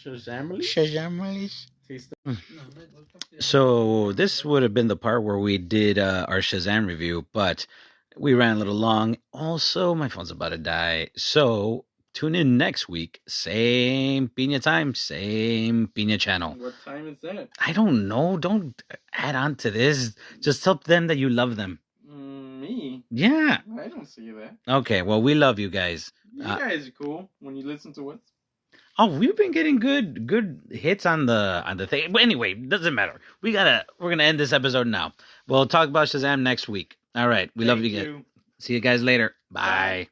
Speaker 2: So this would have been the part where we did our Shazam review, but we ran a little long. Also, my phone's about to die. So tune in next week. Same Pina time, same Pina channel.
Speaker 1: What time is that?
Speaker 2: I don't know. Don't add on to this. Just tell them that you love them.
Speaker 1: Me?
Speaker 2: Yeah.
Speaker 1: I don't see that.
Speaker 2: Okay, well, we love you guys.
Speaker 1: You guys are cool when you listen to us.
Speaker 2: Oh, we've been getting good hits on the thing. But anyway, doesn't matter. We're gonna end this episode now. We'll talk about Shazam next week. All right, we love you guys. See you guys later. Bye.